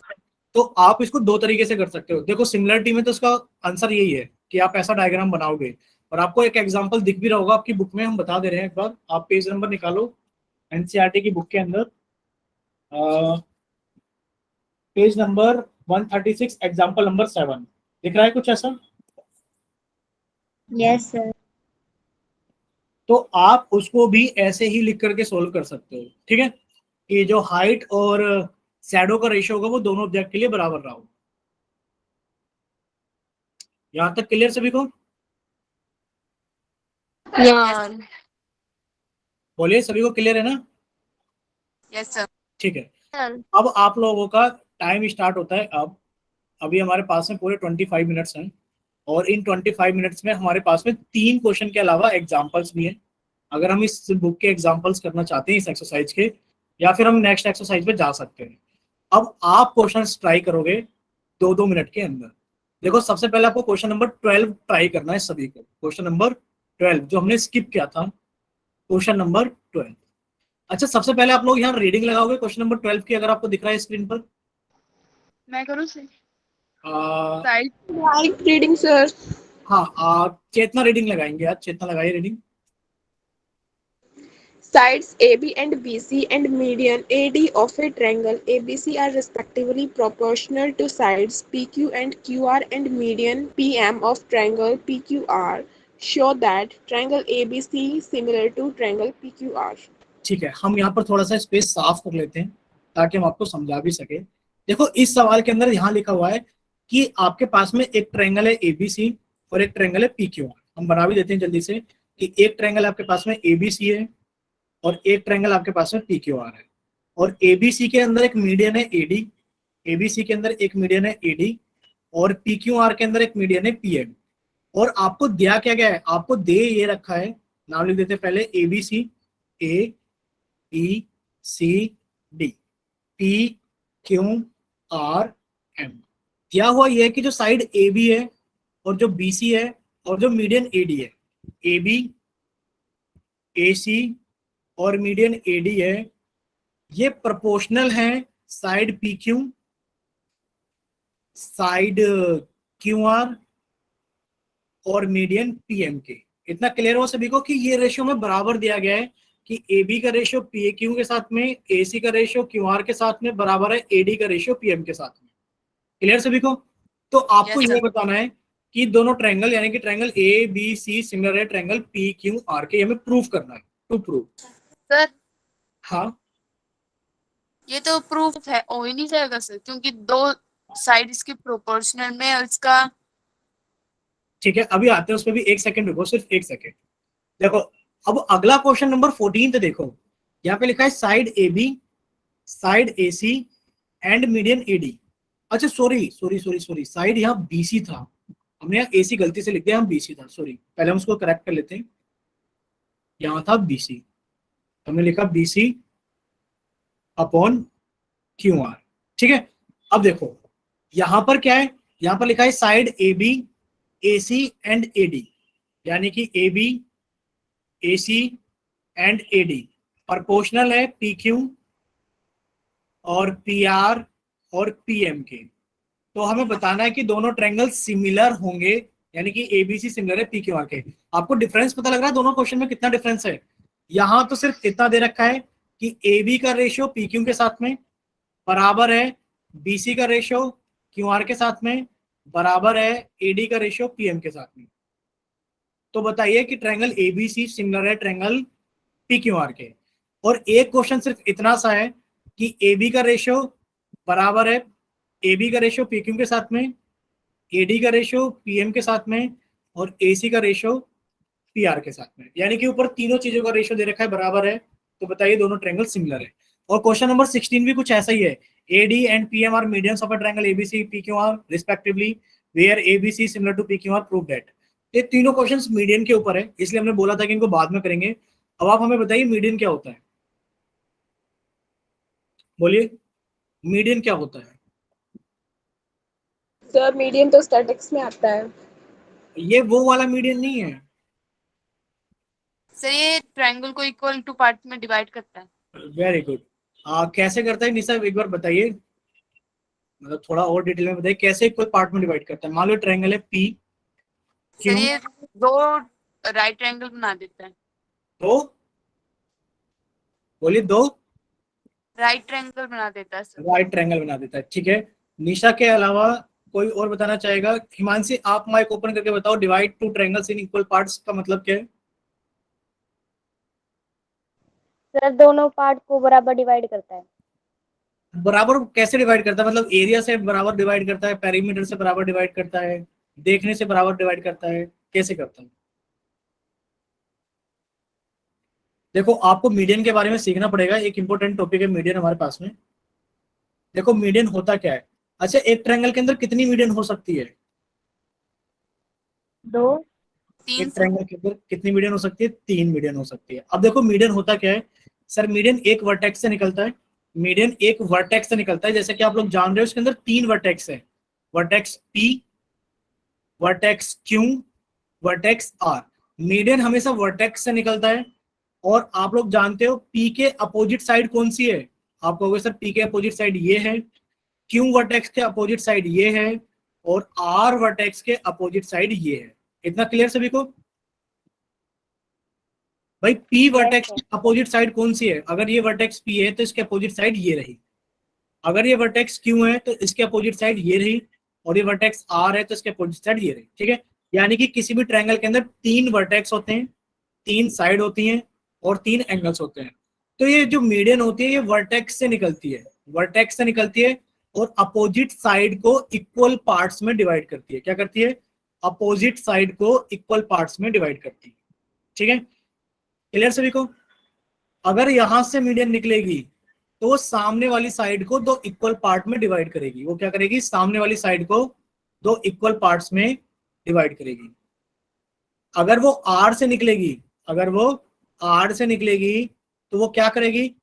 तो आप इसको दो तरीके से कर सकते हो। देखो सिमिलरिटी में तो इसका आंसर यही है कि आप ऐसा डायग्राम बनाओगे, और आपको एक एग्जांपल दिख भी रहा होगा आपकी बुक में, हम बता दे रहे हैं। एक बार आप पेज नंबर निकालो एनसीईआरटी की बुक के अंदर, पेज नंबर 136, एग्जाम्पल नंबर 7 दिख रहा है कुछ ऐसा? Yes, sir. तो आप उसको भी ऐसे ही लिख करके सोल्व कर सकते हो, ठीक है, कि जो हाइट और शैडो का रेशियो होगा वो दोनों ऑब्जेक्ट के लिए बराबर रहा हो। यहां तक क्लियर सभी को? यार बोलिए, सभी को क्लियर है ना? Yes sir. ठीक है। Sir. अब आप लोगों का टाइम स्टार्ट होता है। अब अभी हमारे पास में पूरे 25 मिनट्स हैं, और इन 25 मिनट्स में हमारे पास में 3 क्वेश्चन के अलावा एग्जाम्पल्स भी हैं। अगर हम इस बुक के एग्जाम्पल्स करना चाहते हैं इस एक्सरसाइज के, या फिर हम नेक्स्ट एक्सरसाइज पे जा सकते हैं। अब आप क्वेश्चन ट्राई करोगे 2-2 मिनट के अंदर। देखो सबसे पहले आपको क्वेश्चन नंबर 12 ट्राई करना है सभी को। क्वेश्चन नंबर 12 जो हमने स्किप किया था, क्वेश्चन नंबर 12। अच्छा, सबसे पहले आप लोग यहाँ रीडिंग लगाओगे क्वेश्चन नंबर 12 की, अगर आपको दिख रहा है स्क्रीन पर। मैं करूँ सर? आ, साइड Right reading, sir. हाँ, चेतना रीडिंग लगाएंगे आज, चेतना लगाइए reading. Sides AB and BC and median AD of a triangle ABC are respectively proportional to sides PQ and QR and median PM of triangle PQR. Show that triangle ABC similar to triangle PQR. ठीक है, हम यहाँ पर थोड़ा सा space साफ कर लेते हैं ताकि हम आपको समझा भी सके। देखो इस सवाल के अंदर यहाँ लिखा हुआ है कि आपके पास में एक ट्रायंगल है एबीसी और एक ट्रायंगल है पीक्यूआर। हम बना भी देते हैं जल्दी से कि एक ट्रायंगल आपके पास में एबीसी है और एक ट्रायंगल आपके पास में पीक्यूआर है, और एबीसी के अंदर एक मीडियन है एडी, एबीसी के अंदर एक मीडियन है एडी, और पीक्यूआर के अंदर एक मीडियन है पीएम। और आपको दिया क्या गया है, आपको दे ये रखा है, नाम लिख देते हैं पहले ABC, A B C D, P Q R M। दिया हुआ ये है कि जो साइड AB है और जो BC है और जो मीडियन AD है, AB AC और मीडियन AD है, ये प्रोपोर्शनल है साइड PQ, साइड QR और मीडियन PM के। इतना क्लियर हो सभी को कि ये रेशियो में बराबर दिया गया है कि AB का रेशियो PQ के साथ में, AC का रेशियो QR के साथ में बराबर है AD का रेशियो PM के साथ में। क्लियर सभी को? तो आपको Yes, ये sir. बताना है कि दोनों ट्रायंगल यानी कि ट्रायंगल ABC सिमिलर है ट्रायंगल PQR के, हमें प्रूफ करना है। To prove. सर हाँ ये तो प्रूफ है, हो ही नहीं जाएगा सर, क्योंकि दो साइड इसकी प्रोपोर्शनल में और इसका। ठीक है, अभी आते हैं उस पर भी, एक सेकंड रुको, सिर्फ एक सेकंड। देखो अब अगला क्वेश्चन नंबर 14 देखो, यहाँ पे लिखा है side AB, side AC and median AD। अच्छा सॉरी, साइड यहाँ BC था, हमने यहाँ AC गलती से लिख दिया, हम BC था, सॉरी, पहले हम उसको करेक्ट कर लेते हैं। यहाँ था BC, हमने लिखा BC अपॉन QR। ठीक है, अब देखो यहाँ पर क्या है, यहाँ पर लिखा है side AB AC and AD, यानी कि AB AC and AD proportional है PQ और PR और PM के। तो हमें बताना है कि दोनों ट्रायंगल सिमिलर होंगे, यानी कि ABC सिमिलर है PQR के। आपको डिफरेंस पता लग रहा है दोनों क्वेश्चन में कितना डिफरेंस है? यहाँ तो सिर्फ इतना दे रखा है कि AB का रेशियो PQ के साथ में बराबर है BC का रेशियो QR के साथ में बराबर है AD का रेशियो PM के साथ में। तो बताइए कि ट्रायंगल ABC सिमिलर है ट्रायंगल PQR के। और एक क्वेश्चन सिर्फ इतना सा है कि AB का रेशियो बराबर है, AB का रेशियो PQ के साथ में, AD का रेशियो PM के साथ में और AC का रेशियो PR के साथ में, यानी कि ऊपर तीनों चीजों का रेशियो दे रखा है बराबर है। तो बताइए दोनों ट्रायंगल सिमिलर है। और क्वेश्चन नंबर 16 भी कुछ ऐसा ही है, AD and PM are medians of a triangle ABC PQR respectively where ABC similar to PQR prove that. ये तीनों क्वेश्चंस मीडियन के ऊपर है, इसलिए हमने बोला था कि इनको बाद में करेंगे। अब आप हमें बताइए मीडियन क्या होता है, बोलिए मीडियन क्या होता है? सर मीडियन तो स्टैटिक्स में आता है। ये वो वाला मीडियन नहीं है। सर ये ट्रायंगल को इक्वल टू पार्ट में डिवाइड करता है। Very good. कैसे करता है निशा, एक बार बताइए, मतलब थोड़ा और डिटेल में बताइए कैसे कोई पार्ट में डिवाइड करता है। मान लो ट्रायंगल है P सर ये दो राइट ट्रायंगल बना देता है। तो बोलिए दो राइट ट्रायंगल बना देता है सर। राइट ट्रायंगल बना देता है। ठीक है, निशा के अलावा कोई और बताना चाहेगा? हिमांशी आप माइक ओपन करके बताओ, divide two triangles in equal parts का मतलब क्या है? सर दोनों पार्ट को बराबर डिवाइड करता है। बराबर कैसे डिवाइड करता है? मतलब एरिया से बराबर डिवाइड करता है, पेरीमीटर से बराबर डिवाइड करता है, देखने से बराबर डिवाइड करता है, कैसे करता है? देखो आपको मीडियन के बारे में सीखना पड़ेगा, एक इंपॉर्टेंट टॉपिक है मीडियन हमारे पास में। देखो मीडियन होता क्या है। अच्छा, एक ट्रायंगल के अंदर कितनी मीडियन हो सकती है? दो। तीन एक ट्रायंगल के अंदर कितनी मीडियन हो सकती है? 3 मीडियन हो सकती है। अब देखो मीडियन होता क्या है सर, मीडियन एक वर्टेक्स से निकलता है, मीडियन एक वर्टेक्स से निकलता है, जैसे कि आप लोग जान रहे हो उसके अंदर 3 वर्टेक्स है, vertex P, vertex Q, vertex R। Median हमेशा वर्टेक्स से निकलता है। और आप लोग जानते हो P के अपोजिट साइड कौन सी है? आप कहोगे सर P के अपोजिट साइड ये है, Q वर्टेक्स के अपोजिट साइड ये है और R वर्टेक्स के अपोजिट साइड ये है। इतना क्लियर सभी को? भाई P वर्टेक्स sir. की अपोजिट साइड कौन सी है? अगर ये वर्टेक्स P है तो इसके अपोजिट साइड ये रही, अगर ये वर्टेक्स Q है तो इसके अपोजिट साइड ये रही, और ये वर्टेक्स R है तो इसके अपोजिट साइड ये रही। ठीक है, यानी कि किसी भी ट्रायंगल के अंदर 3 वर्टेक्स होते हैं, 3 साइड होती हैं और 3 एंगल्स होते हैं। तो ये जो मीडियन होती है ये वर्टेक्स से निकलती है, वर्टेक्स से निकलती है और अपोजिट साइड को इक्वल पार्ट्स में डिवाइड करती है। क्या करती है? अपोजिट साइड को इक्वल पार्ट्स में डिवाइड करती है। ठीक है, क्लियर सभी को? अगर यहां से मीडियन निकलेगी तो वो सामने वाली साइड को 2 इक्वल पार्ट में डिवाइड करेगी। वो क्या करेगी? सामने वाली साइड को 2 इक्वल पार्ट्स में डिवाइड करेगी। अगर वो आर से निकलेगी, अगर वो आर से निकलेगी तो वो क्या करेगी,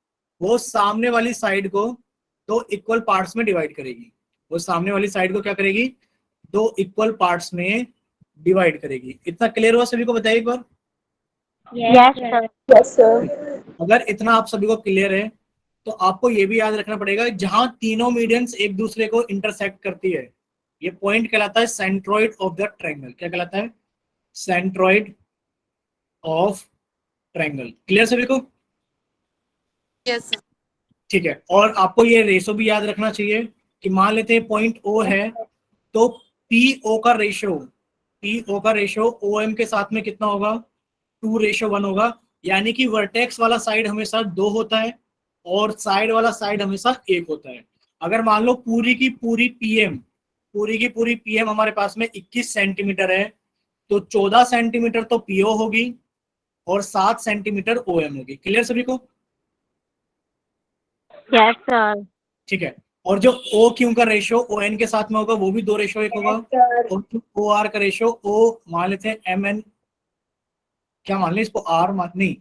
वो सामने वाली साइड को दो इक्वल पार्ट्स में डिवाइड करेगी। वो सामने वाली साइड को क्या करेगी, दो इक्वल पार्ट्स में डिवाइड करेगी। इतना क्लियर हुआ सभी को? बताइए एक बार। Yes, sir. Yes, sir. अगर इतना आप सभी को क्लियर है तो आपको ये भी याद रखना पड़ेगा, जहां तीनों मीडियंस एक दूसरे को इंटरसेक्ट करती है, ये पॉइंट कहलाता है सेंट्रोइड ऑफ द ट्रायंगल। क्या कहलाता है? Centroid of triangle. क्लियर सभी को? Yes sir. ठीक है। और आपको ये रेशो भी याद रखना चाहिए कि मान लेते हैं पॉइंट ओ है, तो पीओ का रेशो, पीओ का रेशो ओ एम के साथ में कितना होगा, 2:1 होगा। यानी कि वर्टेक्स वाला साइड हमेशा 2 होता है और साइड वाला साइड हमेशा 1 होता है। अगर मान लो पूरी की पूरी पीएम, पूरी की पूरी पीएम हमारे पास में 21 सेंटीमीटर है, तो 14 सेंटीमीटर तो पीओ होगी और 7 सेंटीमीटर ओएम होगी। क्लियर सभी को? Yes, sir. ठीक है। और जो ओ क्यू का रेशो ओ एन के साथ में होगा वो भी 2:1 होगा। और ओ आर का रेशो, ओ मान लेते हैं एम एन, क्या मान लें इसको, आर मान नहीं,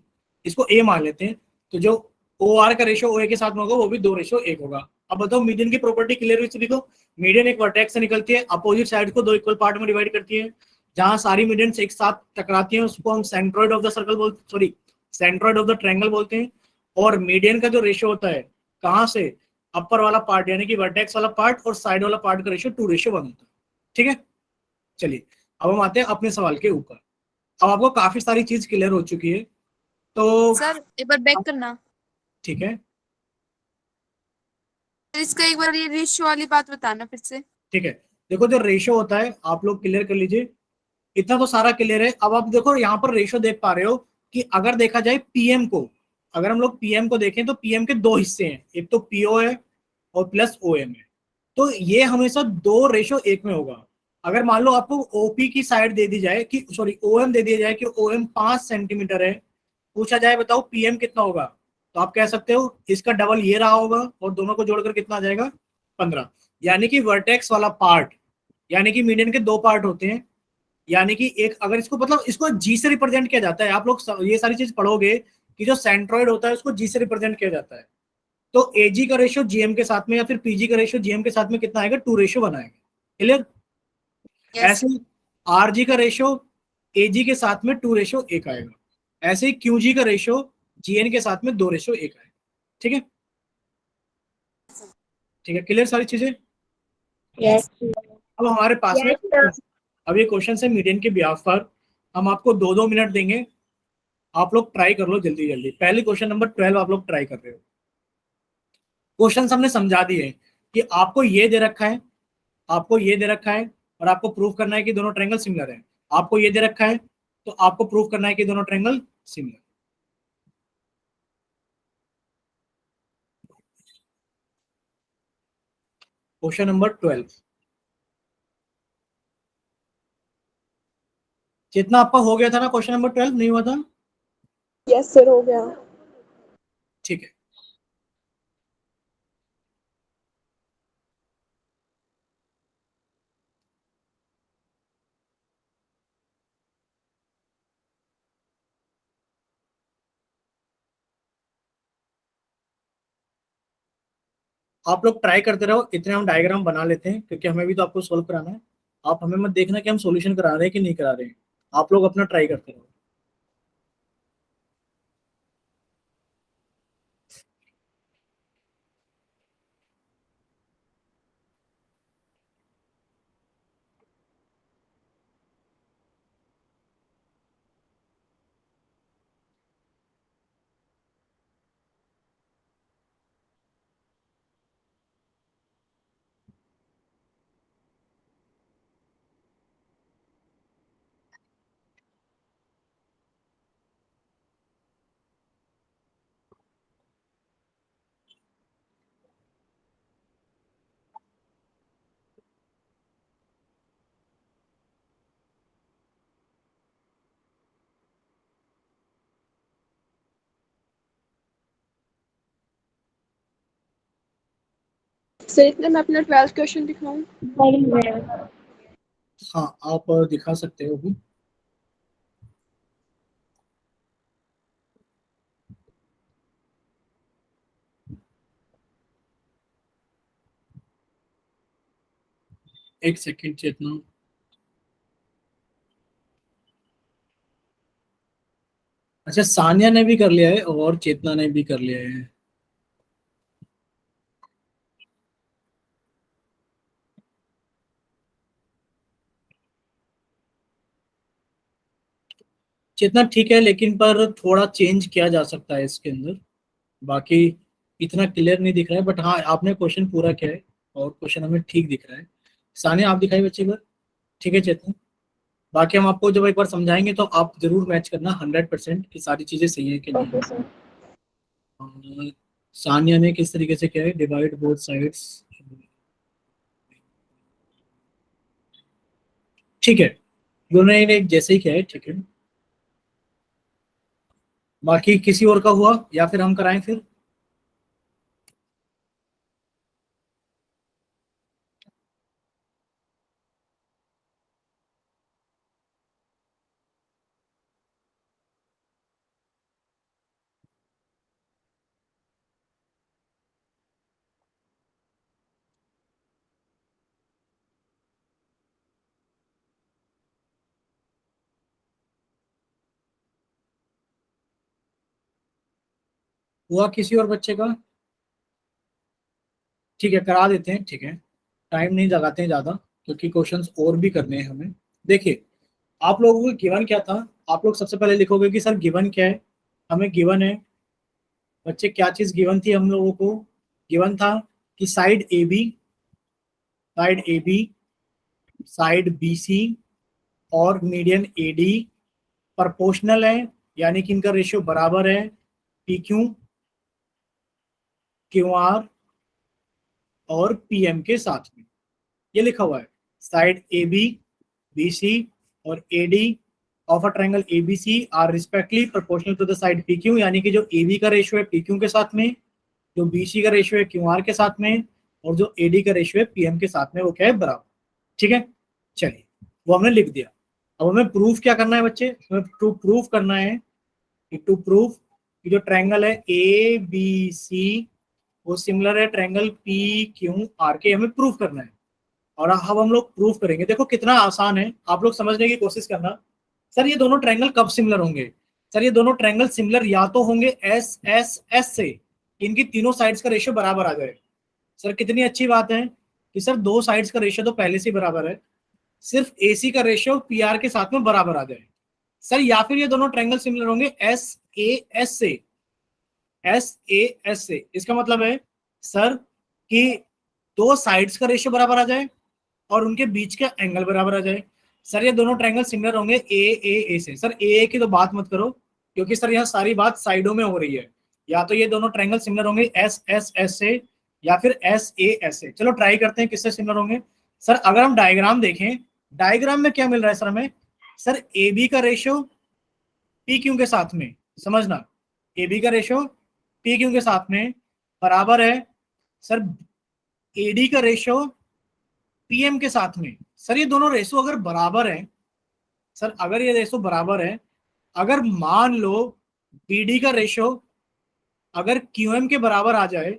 इसको ए मान लेते हैं। तो जो ओ आर का रेशो ओ ए के साथ में होगा वो भी 2:1 होगा। अब बताओ मीडियन की प्रॉपर्टी क्लियर हुई सभी को? मीडियन एक वर्टेक्स से निकलती है, अपोजिट साइड को दो इक्वल पार्ट में डिवाइड करती है, जहां सारी मीडियन एक साथ टकराती हैं उसको हम सेंट्रोइड ऑफ द सर्कल बोलते, sorry centroid of the triangle बोलते हैं। और मीडियन का जो रेशियो होता है, कहां से, अपर वाला पार्ट यानी कि वर्टेक्स वाला पार्ट और साइड वाला पार्ट का रेशियो 2:1 होता है। ठीक है, चलिए अब हम आते हैं अपने सवाल के ऊपर। अब आपको काफी सारी चीज क्लियर हो चुकी है, तो सर एक बार बैक करना। ठीक है, इसका एक बार ये रेशियो वाली बात बताना फिर से। ठीक है। देखो जो रेशियो होता है आप लोग क्लियर कर लीजिए, इतना तो सारा क्लियर है। अब आप देखो यहाँ पर रेशियो देख पा रहे हो कि अगर देखा जाए पीएम को, अगर हम लोग पीएम को देखें तो पीएम के दो हिस्से हैं, एक तो पीओ है और प्लस ओएम है। तो ये हमेशा 2:1 में होगा। अगर मान लो आपको ओपी की साइड दे दी जाए कि सॉरी ओएम दे दिया जाए कि ओएम 5 सेंटीमीटर है, पूछा जाए बताओ पीएम कितना होगा, तो आप कह सकते हो इसका डबल ये रहा होगा और दोनों को जोड़कर कितना आ जाएगा, 15। यानी कि वर्टेक्स वाला पार्ट, यानी कि मीडियन के दो पार्ट होते हैं, यानी कि एक अगर इसको मतलब इसको जी से रिप्रेजेंट किया जाता है, आप लोग ये सारी चीज पढ़ोगे कि जो सेंट्रॉइड होता है उसको जी से रिप्रेजेंट किया जाता है। तो एजी का रेशियो जीएम के साथ में या फिर पीजी का रेशियो जीएम के साथ में कितना आएगा, 2:1 आएगा। क्लियर? यस ऐसे आरजी का रेशियो एजी के साथ में 2:1 आएगा। ऐसे ही क्यूजी का रेशियो जीएन के साथ में 2:1 आएगा। ठीक है, ठीक है, क्लियर सारी चीजें? Yes. अब हमारे पास में Yes, sir. अब ये क्वेश्चन है मीडियन के ब्याह पर, हम आपको 2-2 मिनट देंगे, आप लोग ट्राई कर लो जल्दी जल्दी। पहले क्वेश्चन नंबर 12 आप लोग ट्राई कर रहे हो। क्वेश्चन हमने समझा दिए कि आपको ये दे रखा है, आपको ये दे रखा है और आपको प्रूव करना है कि दोनों ट्रायंगल सिमिलर है। आपको ये दे रखा है तो आपको प्रूव करना है कि दोनों ट्रायंगल सिमिलर। क्वेश्चन नंबर 12, जितना आपका हो गया था ना, क्वेश्चन नंबर 12 नहीं हुआ था? Yes, sir. हो गया. ठीक है, आप लोग ट्राई करते रहो, इतने हम डायग्राम बना लेते हैं क्योंकि हमें भी तो आपको सोल्व कराना है। आप हमें मत देखना कि हम सॉल्यूशन करा रहे हैं कि नहीं करा रहे हैं, आप लोग अपना ट्राई करते रहो। Sir, इतने मैं अपना 12th क्वेश्चन दिखाऊं? Very well. हाँ आप दिखा सकते हो भी। एक सेकंड चेतना। अच्छा, सानिया ने भी कर लिया है और चेतना ने भी कर लिया है। चेतना ठीक है, लेकिन पर थोड़ा चेंज किया जा सकता है इसके अंदर। बाकी इतना क्लियर नहीं दिख रहा है, बट हाँ आपने क्वेश्चन पूरा किया है और क्वेश्चन हमें ठीक दिख रहा है। सानिया आप दिखाई बच्चे पर। ठीक है चेतना, बाकी हम आपको जब एक बार समझाएंगे तो आप जरूर मैच करना 100% की सारी चीजें सही है कि नहीं। Okay sir. और सानिया ने किस तरीके से किया है, डिवाइड बोथ साइड्स। ठीक है, दोनों ने जैसे ही किया है, ठीक है। बाकी किसी और का हुआ या फिर हम कराएं फिर। हुआ किसी और बच्चे का? ठीक है, करा देते हैं, ठीक है। टाइम नहीं लगाते हैं ज्यादा, क्योंकि क्वेश्चंस और भी करने हैं हमें। देखिए, आप लोगों को गिवन क्या था, आप लोग सबसे पहले लिखोगे कि सर गिवन क्या है। हमें गिवन है बच्चे, क्या चीज गिवन थी हम लोगों को? गिवन था कि side A B, side B C और मीडियन ए डी प्रोपोर्शनल है, यानी कि इनका रेशियो बराबर है पी क्यू आर और पी एम के साथ में। ये लिखा हुआ है, side A B, B C और A D of a triangle A B C are respectively proportional to the side P Q, यानी कि जो ए बी का रेशियो है पी क्यू के साथ में, जो बी सी का रेशियो है क्यू आर के साथ में, और जो ए डी का रेशियो है पी एम के साथ में, वो क्या है, बराबर। ठीक है, चलिए वो हमने लिख दिया। अब हमें प्रूफ क्या करना है बच्चे? हमें टू प्रूफ करना है, टू प्रूफ कि जो ट्रायंगल है ए बी सी वो सिमिलर है ट्रायंगल पी क्यू आर के, हमें प्रूफ करना है। और अब हम लोग प्रूफ करेंगे। देखो कितना आसान है, आप लोग समझने की कोशिश करना। सर ये दोनों ट्रायंगल कब सिमिलर होंगे? सर ये दोनों ट्रायंगल सिमिलर या तो होंगे एस एस एस से, इनकी तीनों साइड्स का रेशियो बराबर आ जाए। सर कितनी अच्छी बात है कि सर दो साइड्स का रेशियो तो पहले से बराबर है, सिर्फ एसी का रेशियो पी आर के साथ में बराबर आ जाए। सर या फिर ये दोनों ट्रायंगल सिमिलर होंगे एस ए एस से, एस ए एस से। इसका मतलब है सर कि दो साइड्स का रेशियो बराबर आ जाए और उनके बीच का एंगल बराबर आ जाए। सर ये दोनों ट्रायंगल सिमिलर होंगे ए से। सर ए की तो बात मत करो, क्योंकि सर यहाँ सारी बात साइडों में हो रही है। या तो ये दोनों ट्रायंगल सिमिलर होंगे एस एस एस से या फिर एस ए एस से। चलो ट्राई करते हैं किससे सिमिलर होंगे। सर अगर हम डायग्राम देखें, डायग्राम में क्या मिल रहा है सर हमें? सर ए बी का रेशियो पी क्यू के साथ में, समझना, ए बी का रेशियो पी क्यू के साथ में बराबर है सर ए डी का रेशियो पीएम के साथ में। सर ये दोनों रेशो अगर बराबर है, सर अगर ये रेशो बराबर है, अगर मान लो बीडी का रेशो अगर क्यूएम के बराबर आ जाए,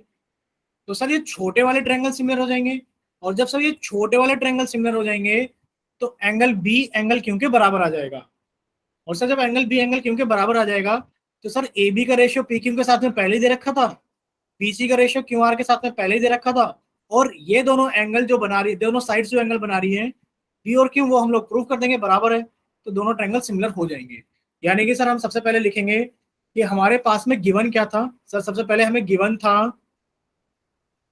तो सर ये छोटे वाले ट्रायंगल सिमिलर हो जाएंगे। और जब सर ये छोटे वाले ट्रायंगल सिमिलर हो जाएंगे तो एंगल बी एंगल क्यू के बराबर आ जाएगा। और सर जब एंगल बी एंगल क्यू के बराबर आ जाएगा तो सर ए बी का रेशियो पी क्यू के साथ में पहले ही दे रखा था, बीसी का रेशियो क्यू आर के साथ में पहले ही दे रखा था, और ये दोनों एंगल जो बना रही, दोनों साइड जो एंगल बना रही है पी और क्यू, वो हम लोग प्रूव कर देंगे बराबर है, तो दोनों ट्रायंगल सिमिलर हो जाएंगे। यानी कि सर हम सबसे पहले लिखेंगे कि हमारे पास में गिवन क्या था। सर सबसे पहले हमें गिवन था,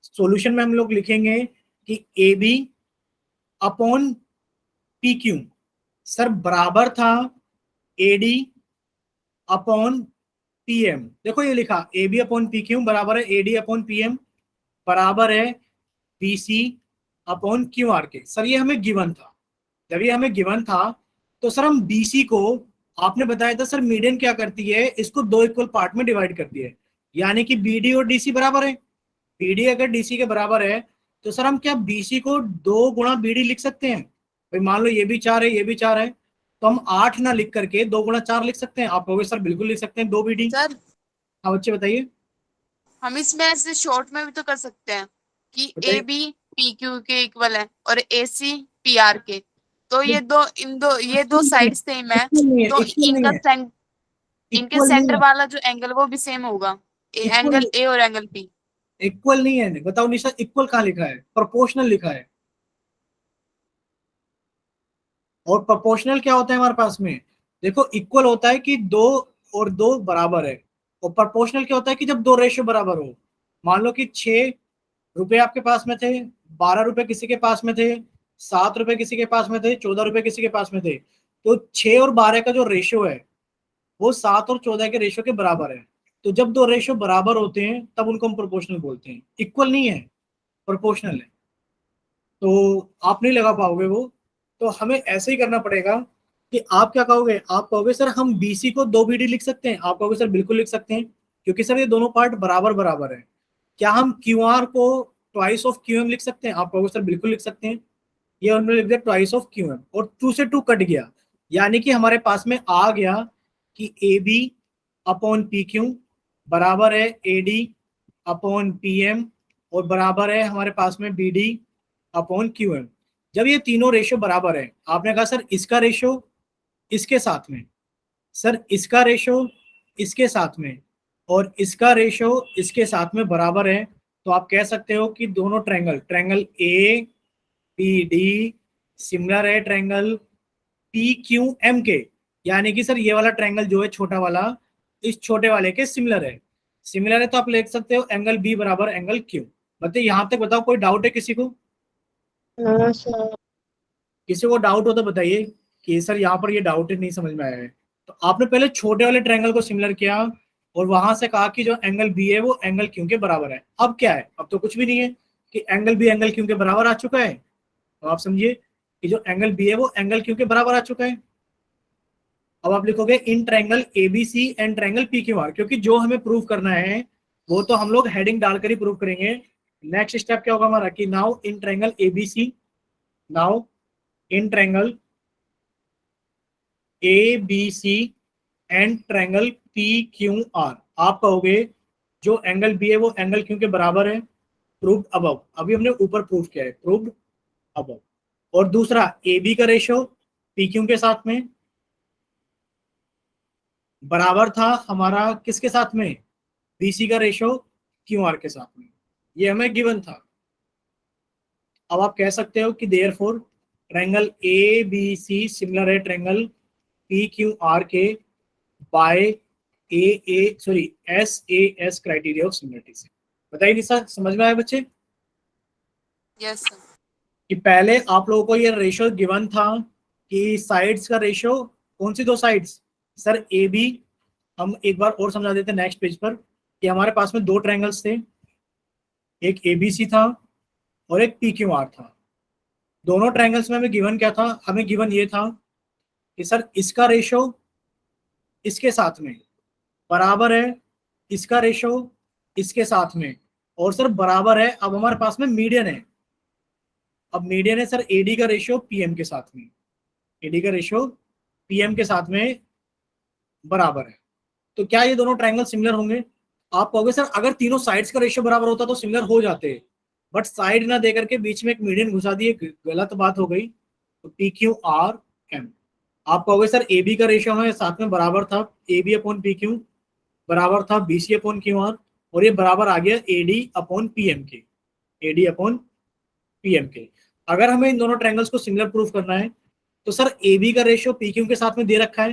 सॉल्यूशन में हम लोग लिखेंगे कि A B upon P Q sir बराबर था A D upon P M. देखो ये लिखा A B upon P Q बराबर है A D upon P M बराबर है B C upon Q R के। सर ये हमें गिवन था। जब ये हमें गिवन था तो सर हम बीसी को, आपने बताया था सर मीडियन क्या करती है, इसको दो इक्वल पार्ट में डिवाइड करती है, यानी कि बीडी और डीसी बराबर है। बीडी अगर डीसी के बराबर है तो सर हम क्या बीसी को 2 गुणा बीडी लिख सकते हैं? भाई मान लो ये भी 4 है, ये भी 4 है, तो हम 8 ना लिख करके 2 गुणा 4 लिख सकते हैं। आप कहोगे सर बिल्कुल लिख सकते हैं 2 बीडी। सर हाँ बच्चे बताइए। हम इसमें ऐसे शॉर्ट में भी तो कर सकते हैं कि ए बताइए। बी पी क्यू के इक्वल है और ए सी पी आर के, तो ये दो साइड सेम है, इक्वल नहीं है, तो इक्वल नहीं है, इनके इक्वल नहीं सेंटर है, वाला जो एंगल वो भी सेम होगा, इक्वल एंगल ए और एंगल पी। इक्वल नहीं है। बताओ निशा, इक्वल कहाँ लिखा है? प्रोपोर्शनल लिखा है। और प्रोपोर्शनल क्या होता है हमारे पास में? देखो, इक्वल होता है कि दो और दो बराबर है, और प्रोपोर्शनल क्या होता है कि जब दो रेशियो बराबर हो। मान लो कि 6 रुपए आपके पास में थे, 12 रुपए किसी के पास में थे, 7 रुपए किसी के पास में थे, 14 रुपए किसी के पास में थे, तो 6 और 12 का जो रेशियो है वो 7 और 14 के रेशियो के बराबर है। तो जब दो रेशियो बराबर होते हैं तब उनको हम प्रोपोर्शनल बोलते हैं। इक्वल नहीं है, प्रोपोर्शनल है। तो आप नहीं लगा पाओगे वो। तो हमें ऐसे ही करना पड़ेगा कि आप क्या कहोगे? आप कहोगे सर हम बीसी को 2 BD लिख सकते हैं। आप कहोगे सर बिल्कुल लिख सकते हैं, क्योंकि सर ये दोनों पार्ट बराबर बराबर है। क्या हम क्यू आर को ट्वाइस ऑफ क्यू एम लिख सकते हैं? आप कहोगे सर बिल्कुल लिख सकते हैं। ये हमने लिख दिया ट्वाइस ऑफ क्यू एम, और 2 से 2 कट गया, यानी कि हमारे पास में आ गया कि A B upon P Q बराबर है A D upon P M, और बराबर है हमारे पास में B D upon Q M. जब ये तीनों रेशियो बराबर है, आपने कहा सर इसका रेशियो इसके साथ में, सर इसका रेशियो इसके साथ में, और इसका रेशियो इसके साथ में बराबर है, तो आप कह सकते हो कि दोनों triangle A P D similar है ट्रायंगल पी क्यू एम के। यानी कि सर ये वाला ट्रायंगल जो है छोटा वाला, इस छोटे वाले के सिमिलर है। सिमिलर है तो आप लिख सकते हो एंगल बी बराबर एंगल क्यू। बताइए यहाँ तक, बताओ कोई डाउट है किसी को? No sir. किसी को डाउट हो तो बताइए कि सर यहाँ पर ये डाउट नहीं समझ में आया है। तो आपने पहले छोटे वाले ट्रायंगल को सिमिलर किया और वहां से कहा कि जो एंगल बी है वो एंगल क्यू के बराबर है। अब क्या है? अब तो कुछ भी नहीं है कि एंगल बी एंगल क्यू के बराबर आ चुका है। तो आप समझिए कि जो एंगल बी है वो एंगल क्यू के बराबर आ चुका है। अब आप लिखोगे इन triangle ABC and triangle P Q are, क्योंकि जो हमें प्रूव करना है वो तो हम लोग हेडिंग डालकर ही प्रूव करेंगे। नेक्स्ट स्टेप क्या होगा हमारा कि now in triangle ABC, now in triangle A B C and triangle P Q R. आप कहोगे जो एंगल बी है वो एंगल क्यू के बराबर है, प्रूव्ड अबव। अभी हमने ऊपर प्रूव किया है, प्रूव्ड अबव। और दूसरा ए बी का रेशियो पी क्यू के साथ में बराबर था हमारा किसके साथ में? बीसी का रेशियो क्यू आर के साथ में। ये हमें गिवन था। अब आप कह सकते हो कि therefore triangle A B C similar है ट्रायंगल पी क्यू आर के by S A S criteria of similarity से। बताइए निशा, समझ में आया बच्चे? Yes sir. कि पहले आप लोगों को ये रेशियो गिवन था कि साइड्स का रेशियो, कौन सी दो साइड्स? Sir A B. हम एक बार और समझा देते हैं नेक्स्ट पेज पर कि हमारे पास में दो ट्रायंगल्स थे, एक ए बी सी था और एक पी क्यू आर था। दोनों ट्रायंगल्स में हमें गिवन क्या था? हमें गिवन ये था कि सर इसका रेशियो इसके साथ में बराबर है, इसका रेशियो इसके साथ में, और सर बराबर है। अब हमारे पास में मीडियन है। अब मीडियन है सर एडी का रेशियो पीएम के साथ में, एडी का रेशियो पीएम के साथ में बराबर है। तो क्या ये दोनों ट्रायंगल सिमिलर होंगे? आप कहोगे सर अगर तीनों साइड्स का रेशियो बराबर होता तो सिमिलर हो जाते, बट साइड ना देकर के बीच में एक मीडियन घुसा दिए, गलत बात हो गई। तो पी क्यू आर एम। आप कहोगे सर ए बी का रेशियो हमें साथ में बराबर था, A B upon P Q बराबर था B C upon Q R, और ये बराबर आ गया A D upon P M के, A D upon P M के। अगर हमें इन दोनों ट्रायंगल्स को सिमिलर प्रूफ करना है तो सर ए बी का रेशियो पी क्यू के साथ में दे रखा है,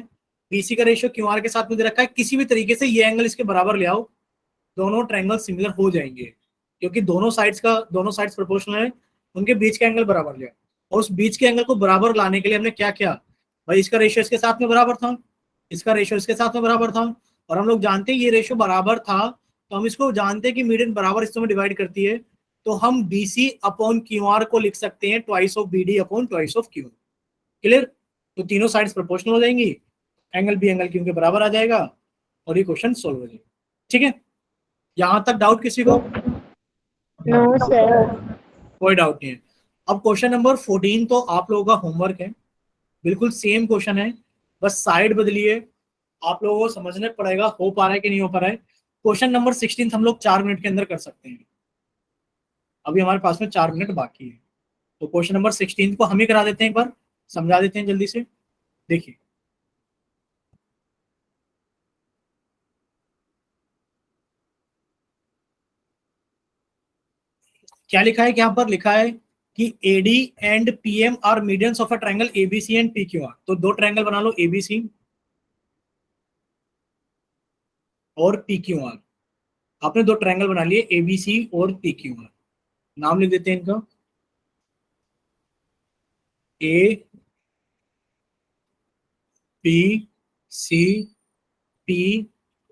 बीसी का रेशियो क्यू आर के साथ में दे रखा है। किसी भी तरीके से ये एंगल इसके बराबर ले आओ, दोनों ट्रायंगल सिमिलर हो जाएंगे, क्योंकि दोनों साइड्स प्रोपोर्शनल है, उनके बीच का एंगल बराबर लिया। और उस बीच के एंगल को बराबर लाने के लिए हमने क्या किया? भाई इसका रेशियो इसके साथ में बराबर था, इसका रेशियो इसके साथ में बराबर था, और हम लोग जानते हैं ये रेशियो बराबर था, तो हम इसको जानते हैं कि मीडियन बराबर हिस्सों में डिवाइड करती है। तो हम B C upon Q R को लिख सकते हैं twice of B D upon twice of Q. Clear? तो तीनों साइड्स प्रोपोर्शनल हो जाएंगी, एंगल बी एंगल क्यू के बराबर आ जाएगा, और ये क्वेश्चन सोल्व हो जाएगा। ठीक है, यहां तक डाउट किसी को? No sir. कोई डाउट नहीं है। अब क्वेश्चन नंबर 14 तो आप लोगों का होमवर्क है, बिल्कुल सेम क्वेश्चन है, बस साइड बदलिए। आप लोगों को समझने पड़ेगा हो पा रहा है कि नहीं हो पा रहा है। क्वेश्चन नंबर 16 हम लोग 4 मिनट के अंदर कर सकते हैं। अभी हमारे पास में 4 मिनट बाकी है, तो क्वेश्चन नंबर 16 को हम ही करा देते हैं, एक बार समझा देते हैं जल्दी से। देखिए क्या लिखा है, यहाँ पर लिखा है कि AD and PM are medians of a triangle ABC and PQR. तो दो ट्रायंगल बना लो, एबीसी और पीक्यूआर। आपने दो ट्रायंगल बना लिए, एबीसी और पीक्यूआर। नाम लिख देते हैं इनका, A B C P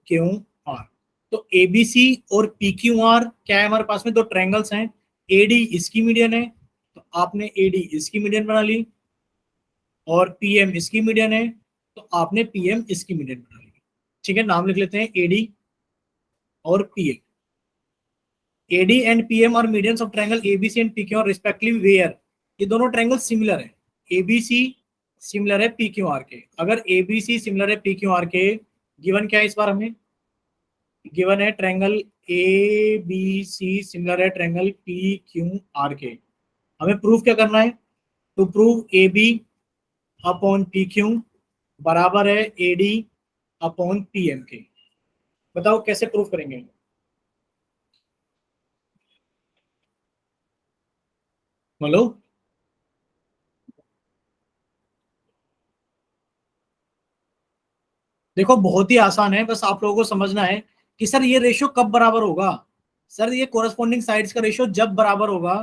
Q R. तो एबीसी और पीक्यूआर क्या है हमारे पास में, दो ट्रायंगल्स हैं। एडी इसकी मीडियन है, तो आपने एडी इसकी मीडियन बना ली, और पीएम इसकी मीडियन है, तो आपने पीएम इसकी मीडियन बना ली। ठीक है, नाम लिख लेते हैं एडी और पीएम। एडी एंड पीएम और medians of triangle ABC and PQR respectively where. ये दोनों ट्रायंगल सिमिलर है, एबीसी सिमिलर है पीक्यूआर के। अगर एबीसी सिमिलर है पीक्यूआर के, गिवन क्या है इस बार हमें, गिवन है triangle A B C similar है ट्रायंगल पी क्यू आर के। हमें प्रूफ क्या करना है, to prove A B upon P Q बराबर है A D upon P M के। बताओ कैसे प्रूफ करेंगे। बोलो। देखो बहुत ही आसान है, बस आप लोगों को समझना है कि सर ये रेशियो कब बराबर होगा। सर ये कोरस्पॉन्डिंग साइड्स का रेशियो जब बराबर होगा,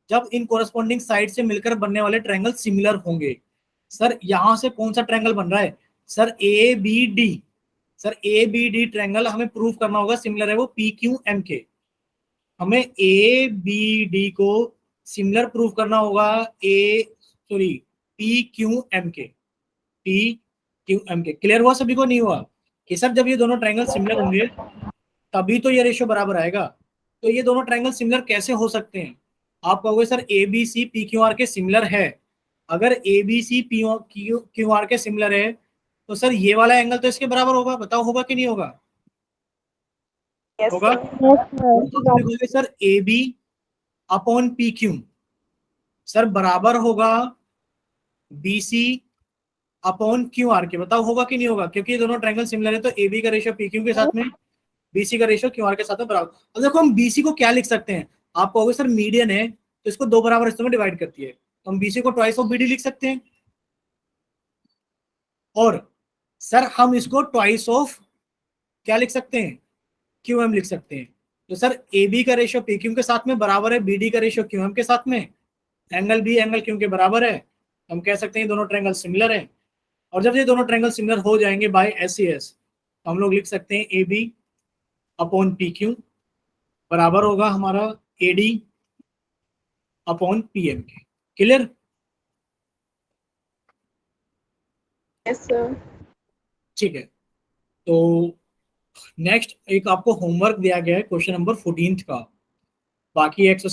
जब इन कोरस्पॉन्डिंग साइड से मिलकर बनने वाले ट्रायंगल सिमिलर होंगे। सर यहां से कौन सा ट्रायंगल बन रहा है, sir A B D. Sir A B D triangle हमें प्रूव करना होगा सिमिलर है वो पी क्यू एम के। हमें ए बी डी को सिमिलर प्रूव करना होगा पी क्यू एम के। पी क्यू एम के क्लियर हुआ सभी को, नहीं हुआ? कि सर जब ये दोनों ट्रायंगल सिमिलर होंगे तभी तो ये रेशियो बराबर आएगा। तो ये दोनों ट्रायंगल सिमिलर कैसे हो सकते हैं, आप कहोगे sir A B C P Q R के सिमिलर है। अगर A B C P Q R के सिमिलर है तो सर ये वाला एंगल तो इसके बराबर होगा। बताओ होगा कि नहीं होगा? Yes, होगा। sir. Yes, तो sir. आप लिखोगे sir A B upon P Q sir बराबर होगा B C upon Q R के। बताओ होगा कि नहीं होगा? क्योंकि ये दोनों ट्रायंगल सिमिलर है, तो ए बी का रेशियो पी क्यू के साथ में, बीसी का रेशियो क्यू आर के साथ में बराबर। अब देखो हम बीसी को क्या लिख सकते हैं, आप कहोगे सर मीडियन है तो इसको दो बराबर हिस्सों में डिवाइड करती है, तो हम बीसी को ट्वाइस ऑफ बीडी लिख सकते हैं। और सर हम इसको ट्वाइस ऑफ क्या लिख सकते हैं, क्यू एम लिख सकते हैं। तो सर ए बी का रेशियो पी क्यू के साथ में बराबर है बीडी का रेशियो क्यू एम के साथ में, एंगल बी एंगल क्यू के बराबर है, तो हम कह सकते हैं दोनों ट्रायंगल सिमिलर है। और जब ये दोनों ट्रायंगल सिमिलर हो जाएंगे बाय एस तो हम लोग लिख सकते हैं A B upon P Q बराबर होगा हमारा A D upon P M के। क्लियर? Yes, sir. ठीक है, तो नेक्स्ट एक आपको होमवर्क दिया गया है क्वेश्चन नंबर 14 का। बाकी एक्सरसाइज